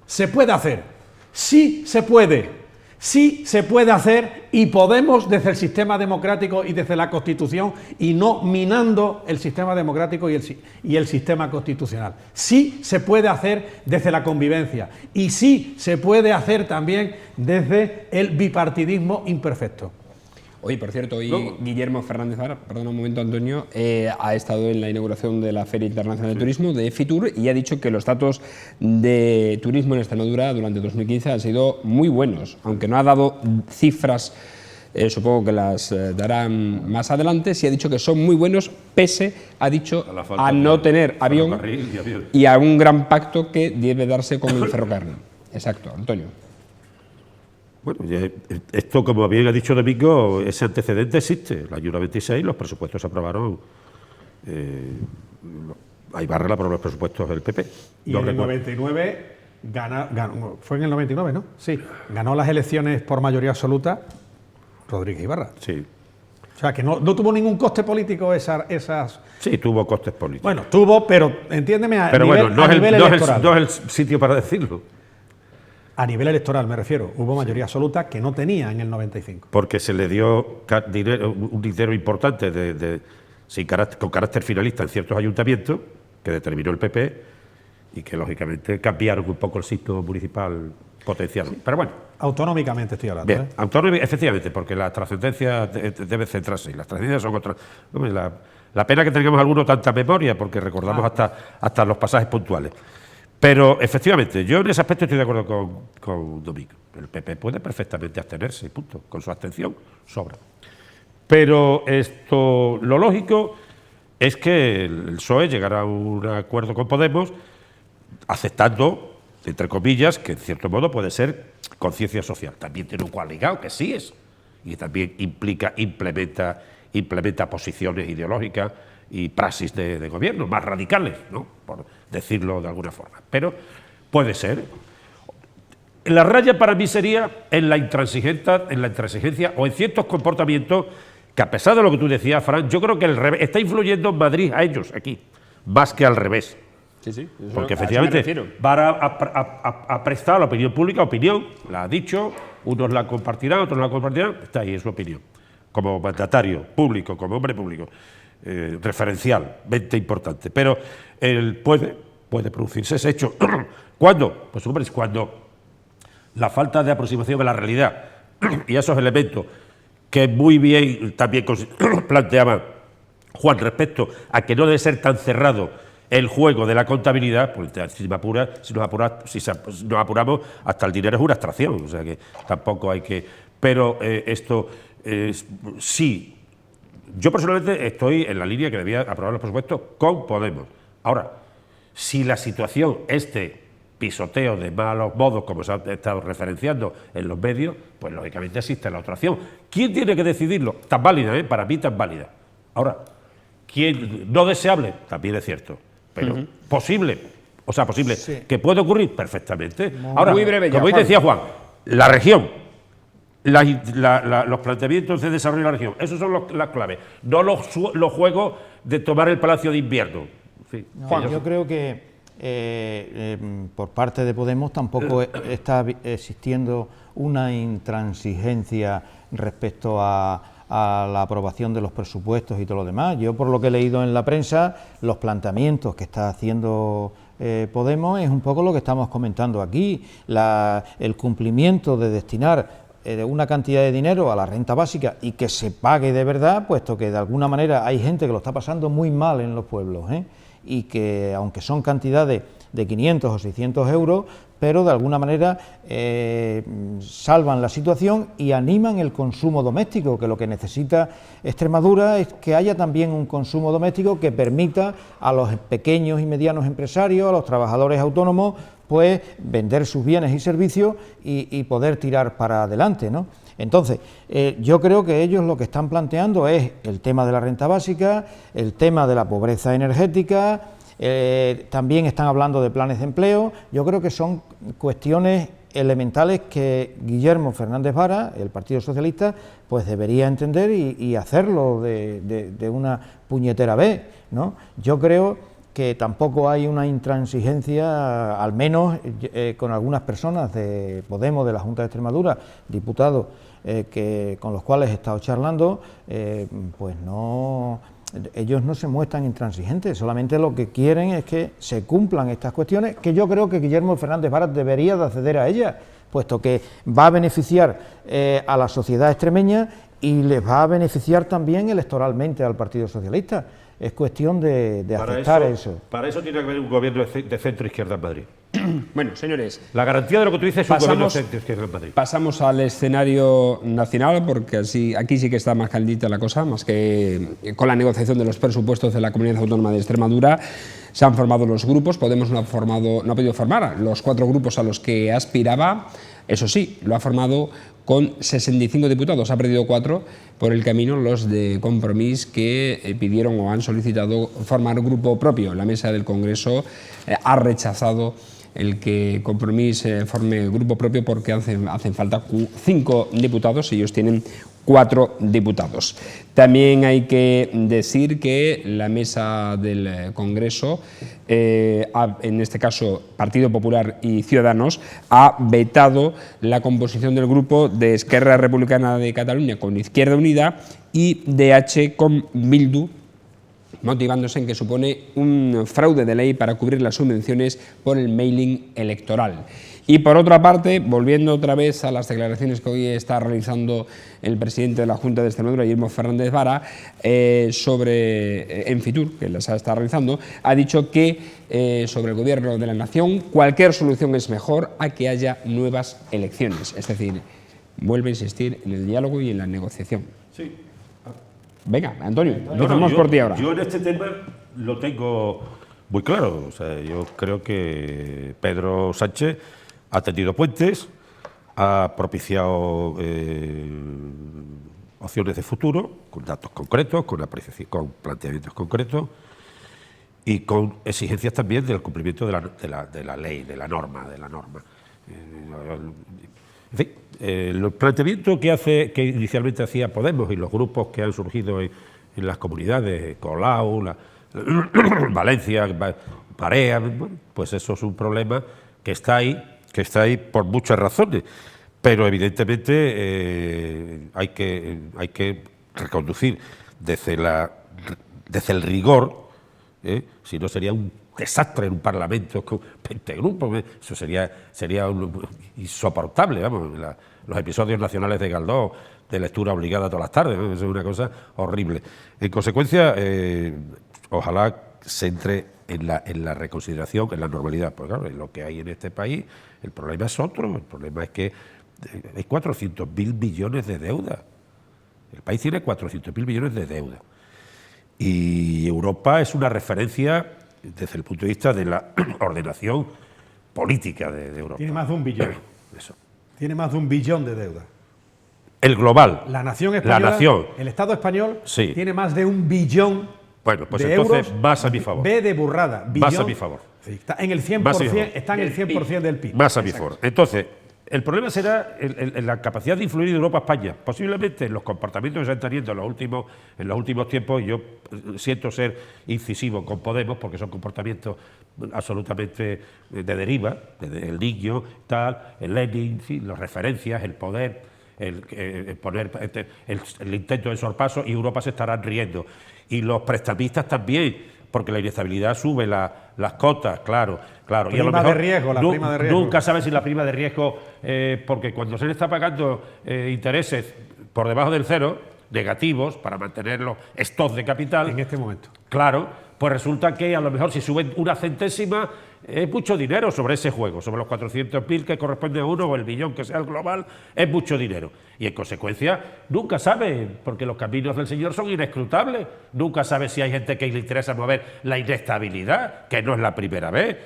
¿Se puede hacer? Sí se puede. Sí se puede hacer y podemos desde el sistema democrático y desde la Constitución y no minando el sistema democrático y el sistema constitucional. Sí se puede hacer desde la convivencia y sí se puede hacer también desde el bipartidismo imperfecto.
Oye, por cierto, hoy Guillermo Fernández Vara, perdona un momento, Antonio, ha estado en la inauguración de la Feria Internacional de Turismo, de Fitur, y ha dicho que los datos de turismo en Extremadura durante 2015 han sido muy buenos, aunque no ha dado cifras, supongo que las darán más adelante, sí ha dicho que son muy buenos, pese, ha dicho,
A la falta
a
de
no tener avión
ferrocarril y avión.
y a un gran pacto que debe darse con el ferrocarril. Exacto, Antonio.
Bueno, esto, como bien ha dicho Domingo, ese antecedente existe. El año 96 los presupuestos se aprobaron. A Ibarra le aprobó los presupuestos del PP.
Y
No
en el
recuerdo.
99 fue en el 99, ¿no? Sí, ganó las elecciones por mayoría absoluta Rodríguez Ibarra.
Sí.
O sea, que no tuvo ningún coste político esas...
Sí, tuvo costes políticos.
Bueno, tuvo, pero entiéndeme,
Pero
nivel,
bueno,
a nivel electoral.
no es el sitio para decirlo.
A nivel electoral me refiero, hubo mayoría absoluta que no tenía en el 95.
Porque se le dio un dinero importante con carácter finalista en ciertos ayuntamientos que determinó el PP y que lógicamente cambiaron un poco el sitio municipal potencial. Pero bueno,
Autonómicamente estoy hablando.
bien, autónomo, efectivamente, porque la trascendencia debe centrarse y las trascendencias son otras. Hombre, la pena que tengamos algunos tanta memoria porque recordamos hasta los pasajes puntuales. Pero efectivamente, yo en ese aspecto estoy de acuerdo con Domingo. El PP puede perfectamente abstenerse, punto. Con su abstención sobra. Pero lo lógico es que el PSOE llegara a un acuerdo con Podemos, aceptando, entre comillas, que en cierto modo puede ser conciencia social. También tiene un coaligado, que sí es, y también implementa posiciones ideológicas y praxis de gobierno más radicales, ¿no?, por decirlo de alguna forma. Pero puede ser. La raya para mí sería en la intransigencia o en ciertos comportamientos que, a pesar de lo que tú decías, Fran, yo creo que está influyendo en Madrid a ellos aquí, más que al revés.
Sí,
porque efectivamente Vara ha prestado a la opinión pública opinión, la ha dicho, unos la compartirán, otros no la compartirán, está ahí, es su opinión, como mandatario público, como hombre público, referencialmente importante. Pero puede producirse ese hecho. ¿Cuándo? Pues hombre, es cuando la falta de aproximación a la realidad y a esos elementos que muy bien también planteaba Juan respecto a que no debe ser tan cerrado el juego de la contabilidad, pues si nos apuramos, hasta el dinero es una abstracción, o sea que tampoco hay que... Pero sí, yo personalmente estoy en la línea que debía aprobar los presupuestos con Podemos. Ahora, si la situación, pisoteo de malos modos, como se ha estado referenciando en los medios, pues lógicamente existe la otra opción. ¿Quién tiene que decidirlo? Tan válida, para mí tan válida. Ahora, ¿quién no deseable? También es cierto, pero posible. O sea, posible. Sí. ¿Que puede ocurrir? Perfectamente. Ahora, muy breve ya, como decía Juan, la región, los planteamientos de desarrollo de la región, esos son las claves, no los juegos de tomar el Palacio de Invierno. Sí.
No, Juan, yo creo que por parte de Podemos tampoco está existiendo una intransigencia respecto a la aprobación de los presupuestos y todo lo demás. Yo, por lo que he leído en la prensa, los planteamientos que está haciendo Podemos es un poco lo que estamos comentando aquí, el cumplimiento de destinar una cantidad de dinero a la renta básica y que se pague de verdad, puesto que de alguna manera hay gente que lo está pasando muy mal en los pueblos, y que aunque son cantidades de 500 o 600 euros, pero de alguna manera salvan la situación y animan el consumo doméstico, que lo que necesita Extremadura es que haya también un consumo doméstico que permita a los pequeños y medianos empresarios, a los trabajadores autónomos, pues vender sus bienes y servicios y poder tirar para adelante, ¿no? Entonces, yo creo que ellos lo que están planteando es el tema de la renta básica, el tema de la pobreza energética, también están hablando de planes de empleo. Yo creo que son cuestiones elementales que Guillermo Fernández Vara, el Partido Socialista, pues debería entender y hacerlo de una puñetera vez, ¿no? Yo creo que tampoco hay una intransigencia, al menos con algunas personas de Podemos, de la Junta de Extremadura, diputados con los cuales he estado charlando, pues no, ellos no se muestran intransigentes, solamente lo que quieren es que se cumplan estas cuestiones, que yo creo que Guillermo Fernández Vara debería de acceder a ellas, puesto que va a beneficiar a la sociedad extremeña y les va a beneficiar también electoralmente al Partido Socialista. Es cuestión de aceptar eso.
Para eso tiene que haber un gobierno de centro-izquierda en Madrid.
Bueno, señores,
la garantía de lo que tú dices es un gobierno de centro-izquierda en Madrid.
Pasamos al escenario nacional, porque aquí sí que está más caldita la cosa, más que con la negociación de los presupuestos de la Comunidad Autónoma de Extremadura. Se han formado los grupos, Podemos no ha podido formar los 4 grupos a los que aspiraba. Eso sí, lo ha formado con 65 diputados, ha perdido 4 por el camino, los de Compromís, que pidieron o han solicitado formar grupo propio. La mesa del Congreso ha rechazado el que Compromís forme grupo propio porque hacen falta 5 diputados, ellos tienen 4 diputados. También hay que decir que la mesa del Congreso, en este caso Partido Popular y Ciudadanos, ha vetado la composición del grupo de Esquerra Republicana de Cataluña con Izquierda Unida y DH con Bildu, motivándose en que supone un fraude de ley para cubrir las subvenciones por el mailing electoral. Y por otra parte, volviendo otra vez a las declaraciones que hoy está realizando el presidente de la Junta de Extremadura, Guillermo Fernández Vara, en Fitur, que las está realizando, ha dicho que sobre el gobierno de la nación cualquier solución es mejor a que haya nuevas elecciones. Es decir, vuelve a insistir en el diálogo y en la negociación.
Sí.
Venga, Antonio,
No,
empezamos por ti ahora.
Yo en este tema lo tengo muy claro. O sea, yo creo que Pedro Sánchez ha tendido puentes, ha propiciado opciones de futuro, con datos concretos, con planteamientos concretos y con exigencias también del cumplimiento de la ley, de la norma. En fin, el planteamiento que inicialmente hacía Podemos y los grupos que han surgido en las comunidades, Colau, Valencia, Barea, pues eso es un problema que está ahí por muchas razones, pero evidentemente hay que reconducir desde el rigor, si no sería un desastre en un Parlamento con 20 grupos, eso sería insoportable, vamos, los episodios nacionales de Galdós, de lectura obligada todas las tardes, ¿no? Eso es una cosa horrible. En consecuencia, ojalá se entre en la reconsideración, en la normalidad, porque claro, en lo que hay en este país, el problema es otro, el problema es que hay 400.000 millones de deuda. El país tiene 400.000 millones de deuda. Y Europa es una referencia desde el punto de vista de la ordenación política de Europa.
Tiene más de 1 billón.
Eso.
Tiene más de 1 billón de deuda.
El global.
La nación española, el Estado español,
sí,
tiene más de 1 billón.
Bueno, pues
de
entonces
euros.
más a mi favor.
B de burrada. Billón,
más a mi favor.
Sí, está en el 100%, está en el 100% del PIB.
Más a mi favor. Entonces, el problema será en la capacidad de influir de Europa a España. Posiblemente en los comportamientos que se están teniendo en los últimos tiempos, yo siento ser incisivo con Podemos, porque son comportamientos absolutamente de deriva, el niño, tal, el Lenin, sí, las referencias, el poder, el intento de sorpaso, y Europa se estarán riendo. Y los prestamistas también, porque la inestabilidad sube las cotas, claro.
Prima
y a lo mejor
de riesgo, prima de riesgo.
Nunca sabes si la prima de riesgo, porque cuando se le está pagando intereses por debajo del cero, negativos, para mantener los stocks de capital.
En este momento.
Claro, pues resulta que a lo mejor si suben una centésima es mucho dinero sobre ese juego, sobre los 400.000 que corresponde a uno o el billón que sea el global, es mucho dinero. Y en consecuencia nunca sabe, porque los caminos del Señor son inescrutables, nunca sabe si hay gente que le interesa mover la inestabilidad, que no es la primera vez.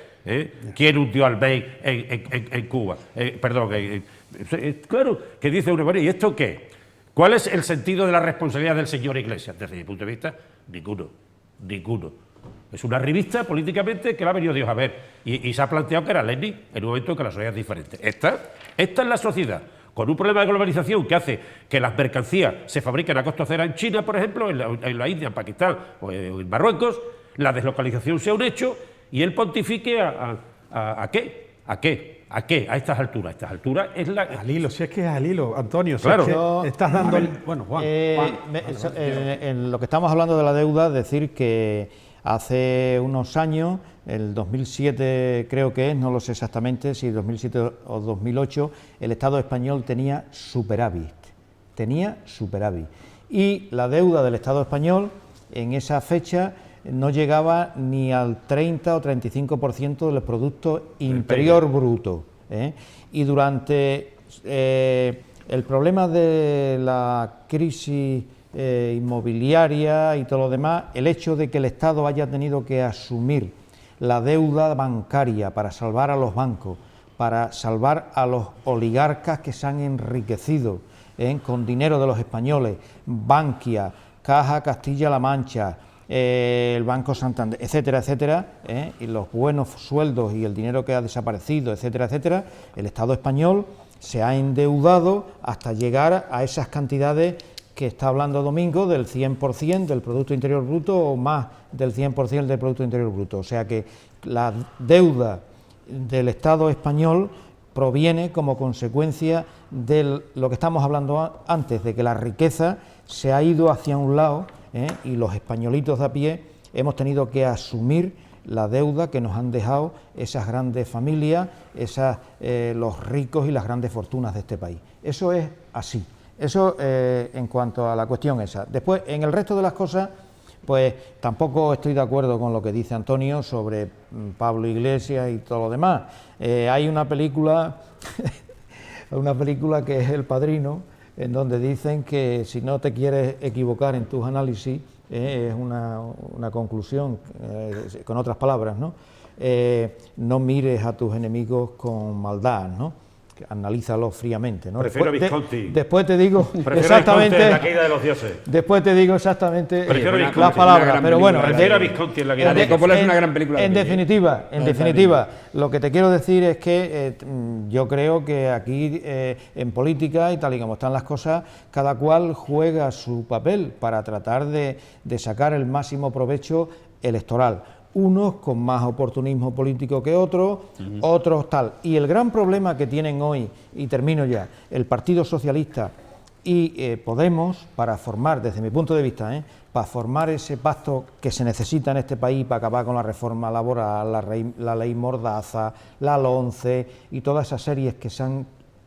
¿Quién hundió al BEI en Cuba? Claro, que dice uno, bueno, ¿y esto qué? ¿Cuál es el sentido de la responsabilidad del señor Iglesias? Desde mi punto de vista, ninguno. Es una revista políticamente que la ha venido Dios a ver y se ha planteado que era Lenin en un momento en que la sociedad es diferente. Esta es la sociedad, con un problema de globalización que hace que las mercancías se fabriquen a costo cero en China, por ejemplo, en la India, en Pakistán o en Marruecos, la deslocalización sea un hecho y él pontifique ¿a qué? A estas alturas. A estas alturas es la...
Al hilo, si es que es al hilo, Antonio.
Claro.
Si es que estás dando... Bueno, Juan.
En lo que estamos hablando de la deuda, decir que hace unos años, el 2007 creo que es, no lo sé exactamente, si 2007 o 2008, el Estado español tenía superávit. Y la deuda del Estado español en esa fecha no llegaba ni al 30 o 35% del Producto Interior Bruto. Y durante el problema de la crisis inmobiliaria y todo lo demás, el hecho de que el Estado haya tenido que asumir la deuda bancaria para salvar a los bancos, para salvar a los oligarcas que se han enriquecido con dinero de los españoles, Bankia, Caja Castilla-La Mancha, el Banco Santander, etcétera, etcétera, y los buenos sueldos y el dinero que ha desaparecido, etcétera, etcétera, el Estado español se ha endeudado hasta llegar a esas cantidades que está hablando Domingo, del 100% del Producto Interior Bruto o más del 100% del Producto Interior Bruto. O sea que la deuda del Estado español proviene como consecuencia de lo que estamos hablando antes, de que la riqueza se ha ido hacia un lado, y los españolitos de a pie hemos tenido que asumir la deuda que nos han dejado esas grandes familias, los ricos y las grandes fortunas de este país. Eso es así. Eso en cuanto a la cuestión esa. Después, en el resto de las cosas, pues tampoco estoy de acuerdo con lo que dice Antonio sobre Pablo Iglesias y todo lo demás. Hay una película que es El Padrino, en donde dicen que si no te quieres equivocar en tus análisis, es una conclusión, con otras palabras, ¿no? No mires a tus enemigos con maldad, ¿no? Analízalos fríamente, ¿no?
Prefiero Visconti.
Después te digo
Prefiero
exactamente
Visconti en La caída de los dioses.
Después te digo exactamente
Prefiero Visconti,
las palabras,
gran
pero bueno,
Prefiero a Visconti en La caída
La
de
de
los dioses.
Coppola es una gran película.
En definitiva, lo que te quiero decir es que yo creo que aquí en política y tal y como están las cosas, cada cual juega su papel para tratar de sacar el máximo provecho electoral. Unos con más oportunismo político que otros, otros tal. Y el gran problema que tienen hoy, y termino ya, el Partido Socialista y Podemos, para formar, desde mi punto de vista, para formar ese pacto que se necesita en este país para acabar con la reforma laboral, la ley Mordaza, la LONCE y todas esas series que se han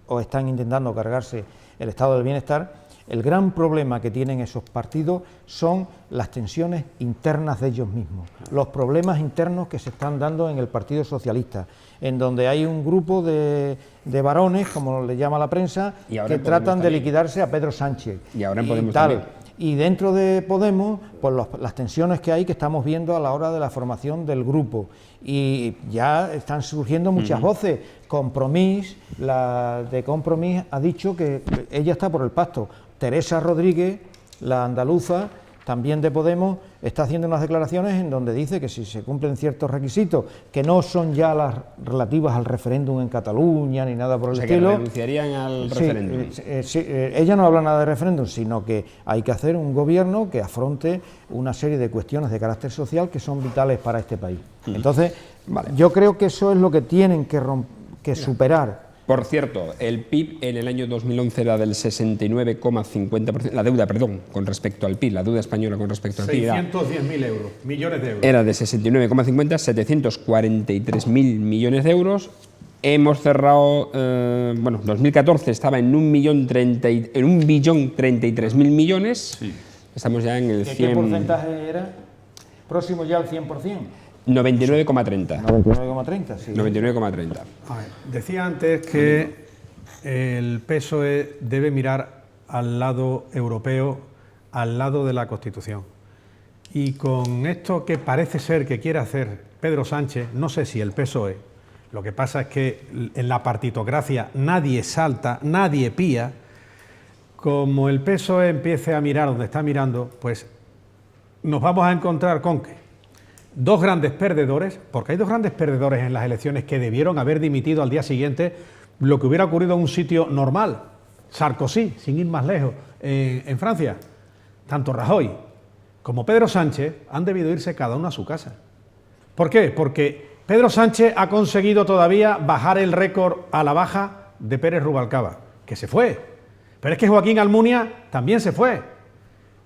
o están intentando cargarse el estado del bienestar. El gran problema que tienen esos partidos son las tensiones internas de ellos mismos, los problemas internos que se están dando en el Partido Socialista, en donde hay un grupo de varones, como le llama la prensa, que tratan de liquidarse a Pedro Sánchez.
Y ahora en Podemos también.
Y dentro de Podemos, pues las tensiones que hay, que estamos viendo a la hora de la formación del grupo. Y ya están surgiendo muchas voces. Compromís, la de Compromís ha dicho que ella está por el pacto. Teresa Rodríguez, la andaluza, también de Podemos, está haciendo unas declaraciones en donde dice que si se cumplen ciertos requisitos, que no son ya las relativas al referéndum en Cataluña ni nada por el estilo.
Que renunciarían al referéndum.
Ella no habla nada de referéndum, sino que hay que hacer un gobierno que afronte una serie de cuestiones de carácter social que son vitales para este país. Entonces, yo creo que eso es lo que tienen que superar.
Por cierto, el PIB en el año 2011 era del 69,50%, la deuda, perdón, con respecto al PIB, la deuda española con respecto al PIB
610.000 euros, millones de euros.
era de 69,50, 743.000 millones de euros. Hemos cerrado, 2014 estaba en 1.033.000 millones, estamos ya en el 100...
¿Qué porcentaje era? ¿Próximo ya al 100%?
99,30.
99,30, sí.
99,30.
Decía antes que el PSOE debe mirar al lado europeo, al lado de la Constitución. Y con esto que parece ser que quiere hacer Pedro Sánchez, no sé si el PSOE, lo que pasa es que en la partitocracia nadie salta, nadie pía, como el PSOE empiece a mirar donde está mirando, pues nos vamos a encontrar con que dos grandes perdedores, porque hay dos grandes perdedores en las elecciones que debieron haber dimitido al día siguiente, lo que hubiera ocurrido en un sitio normal. Sarkozy, sin ir más lejos, en Francia. Tanto Rajoy como Pedro Sánchez han debido irse cada uno a su casa. ¿Por qué? Porque Pedro Sánchez ha conseguido todavía bajar el récord a la baja de Pérez Rubalcaba, que se fue. Pero es que Joaquín Almunia también se fue.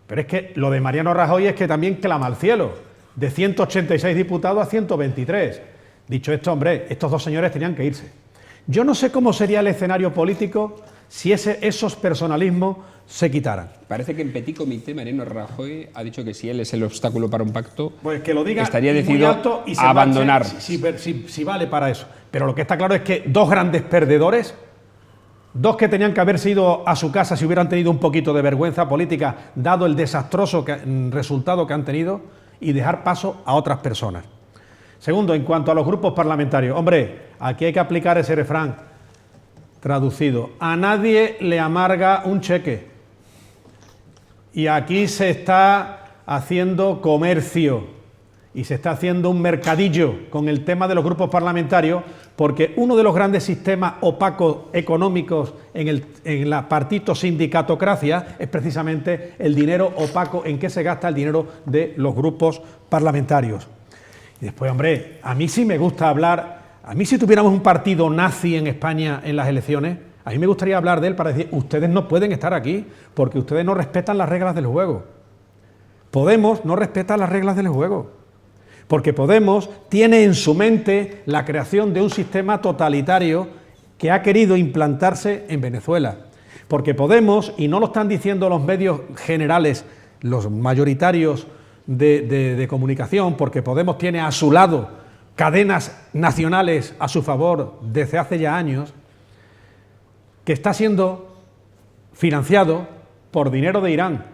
Pero es que lo de Mariano Rajoy es que también clama al cielo. De 186 diputados a 123. Dicho esto, hombre, estos dos señores tenían que irse. Yo no sé cómo sería el escenario político si esos personalismos se quitaran.
Parece que en Petit Comité Mariano Rajoy ha dicho que si él es el obstáculo para un pacto,
pues que lo diga
estaría
muy
decidido
alto y se
a abandonar.
Si vale para eso. Pero lo que está claro es que dos grandes perdedores, dos que tenían que haberse ido a su casa si hubieran tenido un poquito de vergüenza política, dado el desastroso resultado que han tenido, y dejar paso a otras personas. Segundo, en cuanto a los grupos parlamentarios, hombre, aquí hay que aplicar ese refrán traducido. A nadie le amarga un cheque. Y aquí se está haciendo comercio y se está haciendo un mercadillo con el tema de los grupos parlamentarios, porque uno de los grandes sistemas opacos económicos en la partito-sindicatocracia es precisamente el dinero opaco en que se gasta el dinero de los grupos parlamentarios. Y después, hombre, a mí sí me gusta hablar, a mí si tuviéramos un partido nazi en España en las elecciones, a mí me gustaría hablar de él para decir, ustedes no pueden estar aquí porque ustedes no respetan las reglas del juego. Podemos no respeta las reglas del juego. Porque Podemos tiene en su mente la creación de un sistema totalitario que ha querido implantarse en Venezuela. Porque Podemos, y no lo están diciendo los medios generales, los mayoritarios de comunicación, porque Podemos tiene a su lado cadenas nacionales a su favor desde hace ya años, que está siendo financiado por dinero de Irán,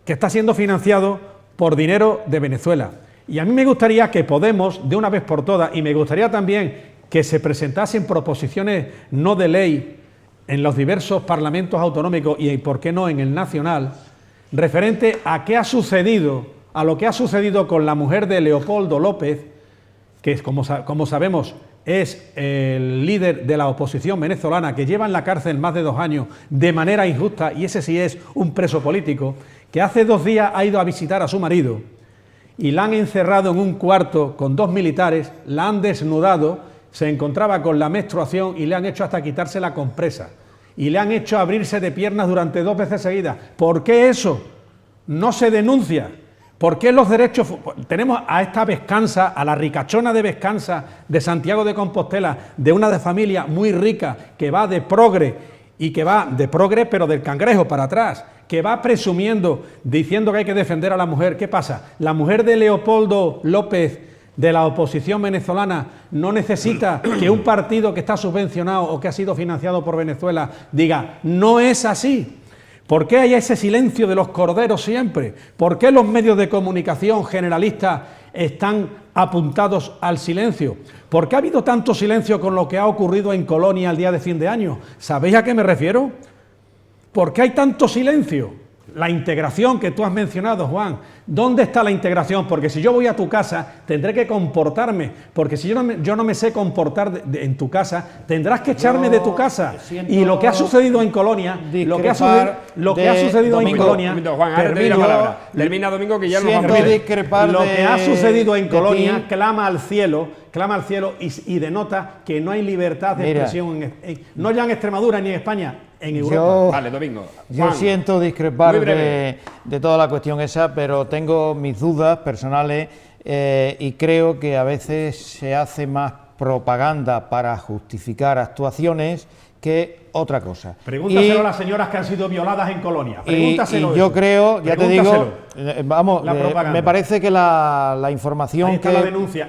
que está siendo financiado por dinero de Venezuela. Y a mí me gustaría que Podemos, de una vez por todas, y me gustaría también que se presentasen proposiciones no de ley en los diversos parlamentos autonómicos y, por qué no, en el nacional, referente a qué ha sucedido, a lo que ha sucedido con la mujer de Leopoldo López, que como sabemos es el líder de la oposición venezolana, que lleva en la cárcel más de 2 años de manera injusta, y ese sí es un preso político, que hace 2 días ha ido a visitar a su marido y la han encerrado en un cuarto con 2 militares, la han desnudado, se encontraba con la menstruación y le han hecho hasta quitarse la compresa y le han hecho abrirse de piernas durante 2 veces seguidas. ¿Por qué eso no se denuncia? ¿Por qué los derechos? Tenemos a esta Vescansa, a la ricachona de Vescansa de Santiago de Compostela, de una familia muy rica que va de progre y que va de progre pero del cangrejo para atrás, que va presumiendo, diciendo que hay que defender a la mujer. ¿Qué pasa? La mujer de Leopoldo López, de la oposición venezolana, no necesita que un partido que está subvencionado o que ha sido financiado por Venezuela diga, no es así. ¿Por qué hay ese silencio de los corderos siempre? ¿Por qué los medios de comunicación generalistas están apuntados al silencio? ¿Por qué ha habido tanto silencio con lo que ha ocurrido en Colonia el día de fin de año? ¿Sabéis a qué me refiero? ¿Por qué hay tanto silencio? La integración que tú has mencionado, Juan, ¿dónde está la integración? Porque si yo voy a tu casa, tendré que comportarme, porque si yo no me sé comportar en tu casa, tendrás que echarme de tu casa. Y lo que ha sucedido en Colonia, lo que ha sucedido en Colonia,
termina, Domingo, que ya nos vamos.
Lo que ha sucedido en Colonia clama al cielo y denota que no hay libertad de expresión, no ya en Extremadura ni en España, en Europa.
Vale, Domingo.
Yo siento discrepar de toda la cuestión esa, pero tengo mis dudas personales y creo que a veces se hace más propaganda para justificar actuaciones que otra cosa.
Pregúntaselo a las señoras que han sido violadas en Colonia. Pregúntaselo.
Y yo creo, ya te digo, me parece que la información
ahí está
que
la denuncia,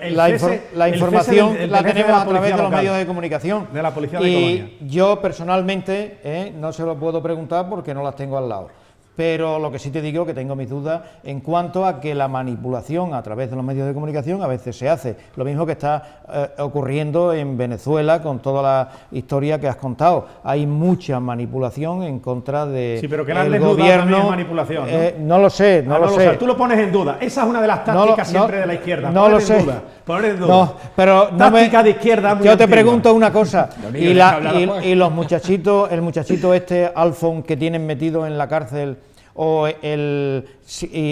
la información la tenemos a través de los medios de comunicación.
De la policía de Colonia.
Y yo personalmente no se lo puedo preguntar porque no las tengo al lado. Pero lo que sí te digo que tengo mis dudas en cuanto a que la manipulación a través de los medios de comunicación a veces se hace. Lo mismo que está ocurriendo en Venezuela con toda la historia que has contado. Hay mucha manipulación en contra de
sí, pero que la
el gobierno.
Es manipulación, ¿no?
No lo sé, no lo sé.
Tú lo pones en duda. Esa es una de las tácticas siempre de la izquierda.
No lo sé.
Poner en duda.
No, pero
táctica de izquierda.
Yo te pregunto una cosa. y los muchachitos, el muchachito Alfon que tienen metido en la cárcel o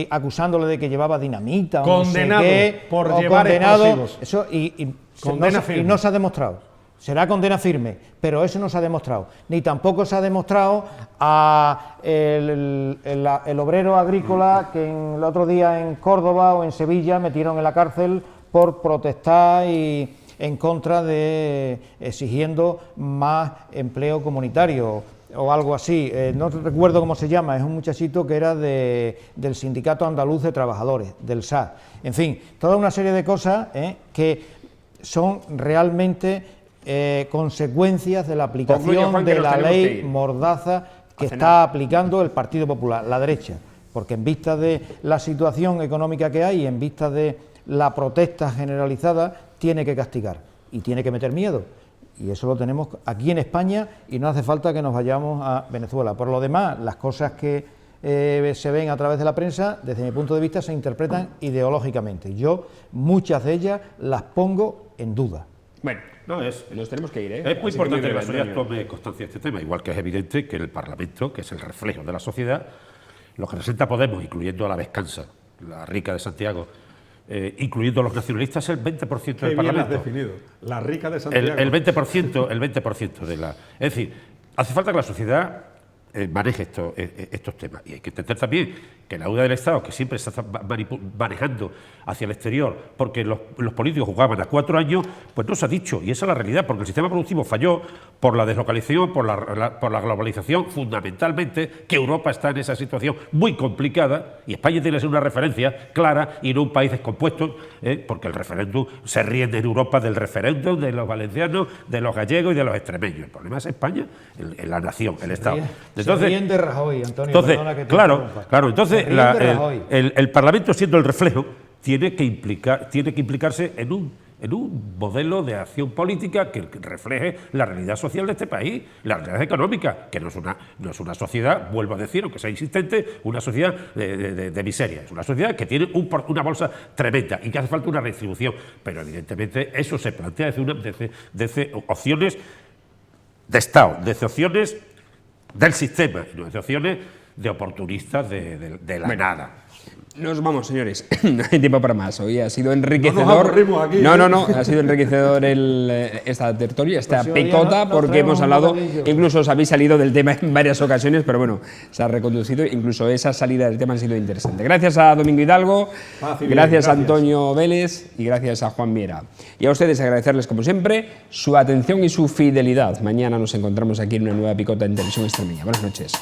acusándole de que llevaba dinamita o
condenado
no sé qué,
por llevar explosivos.
Eso y no se ha demostrado. Será condena firme, pero eso no se ha demostrado. Ni tampoco se ha demostrado el obrero agrícola que el otro día en Córdoba o en Sevilla metieron en la cárcel por protestar y en contra de exigiendo más empleo comunitario o algo así. No recuerdo cómo se llama, es un muchachito que era del Sindicato Andaluz de Trabajadores, del SAS. En fin, toda una serie de cosas que son realmente consecuencias de la aplicación de la ley mordaza que está aplicando el Partido Popular, la derecha, porque en vista de la situación económica que hay, en vista de la protesta generalizada, tiene que castigar y tiene que meter miedo. Y eso lo tenemos aquí en España y no hace falta que nos vayamos a Venezuela. Por lo demás, las cosas que se ven a través de la prensa, desde mi punto de vista, se interpretan ideológicamente. Yo muchas de ellas las pongo en duda.
Bueno, nos tenemos que ir.
Es muy importante que la sociedad tome constancia de este tema, igual que es evidente que el Parlamento, que es el reflejo de la sociedad, lo que representa Podemos, incluyendo a la Vescansa, la rica de Santiago, incluyendo a los nacionalistas, el 20% del Parlamento.
Bien has definido, la rica de Santiago.
El 20% de la... Es decir, hace falta que la sociedad maneje estos temas. Y hay que entender también que la deuda del Estado, que siempre se está manejando hacia el exterior, porque los políticos jugaban a 4 años, pues no se ha dicho, y esa es la realidad, porque el sistema productivo falló por la deslocalización, por la globalización, fundamentalmente, que Europa está en esa situación muy complicada, y España tiene que ser una referencia clara y no un país descompuesto, porque el referéndum se ríe en Europa del referéndum de los valencianos, de los gallegos y de los extremeños. El problema es España, la nación, el Estado. Entonces,
se ríen de Rajoy, Antonio.
Entonces,
perdona que te
claro,
interrumpa.
claro. Entonces,
Se ríen de Rajoy.
el Parlamento, siendo el reflejo, tiene que implicarse en un modelo de acción política que refleje la realidad social de este país, la realidad económica, que no es una sociedad, vuelvo a decir, aunque sea insistente, una sociedad de miseria. Es una sociedad que tiene una bolsa tremenda y que hace falta una redistribución. Pero evidentemente eso se plantea desde opciones de Estado, desde opciones del sistema, y no desde opciones de oportunistas de la nada.
Nos vamos, señores. No hay tiempo para más. Hoy ha sido enriquecedor.
No nos aburrimos aquí,
No,
¿eh?
no, no. Ha sido enriquecedor esta tertulia, esta
Pues hoy ya
picota,
nos
porque
traemos
hemos
un
hablado.
bocadillo.
Incluso os habéis salido del tema en varias ocasiones, pero bueno, se ha reconducido. Incluso esa salida del tema ha sido interesante. Gracias a Domingo Hidalgo,
Fácil,
gracias a
gracias.
Antonio Vélez y gracias a Juan Miera. Y a ustedes agradecerles, como siempre, su atención y su fidelidad. Mañana nos encontramos aquí en una nueva picota en Televisión Extremeña. Buenas noches.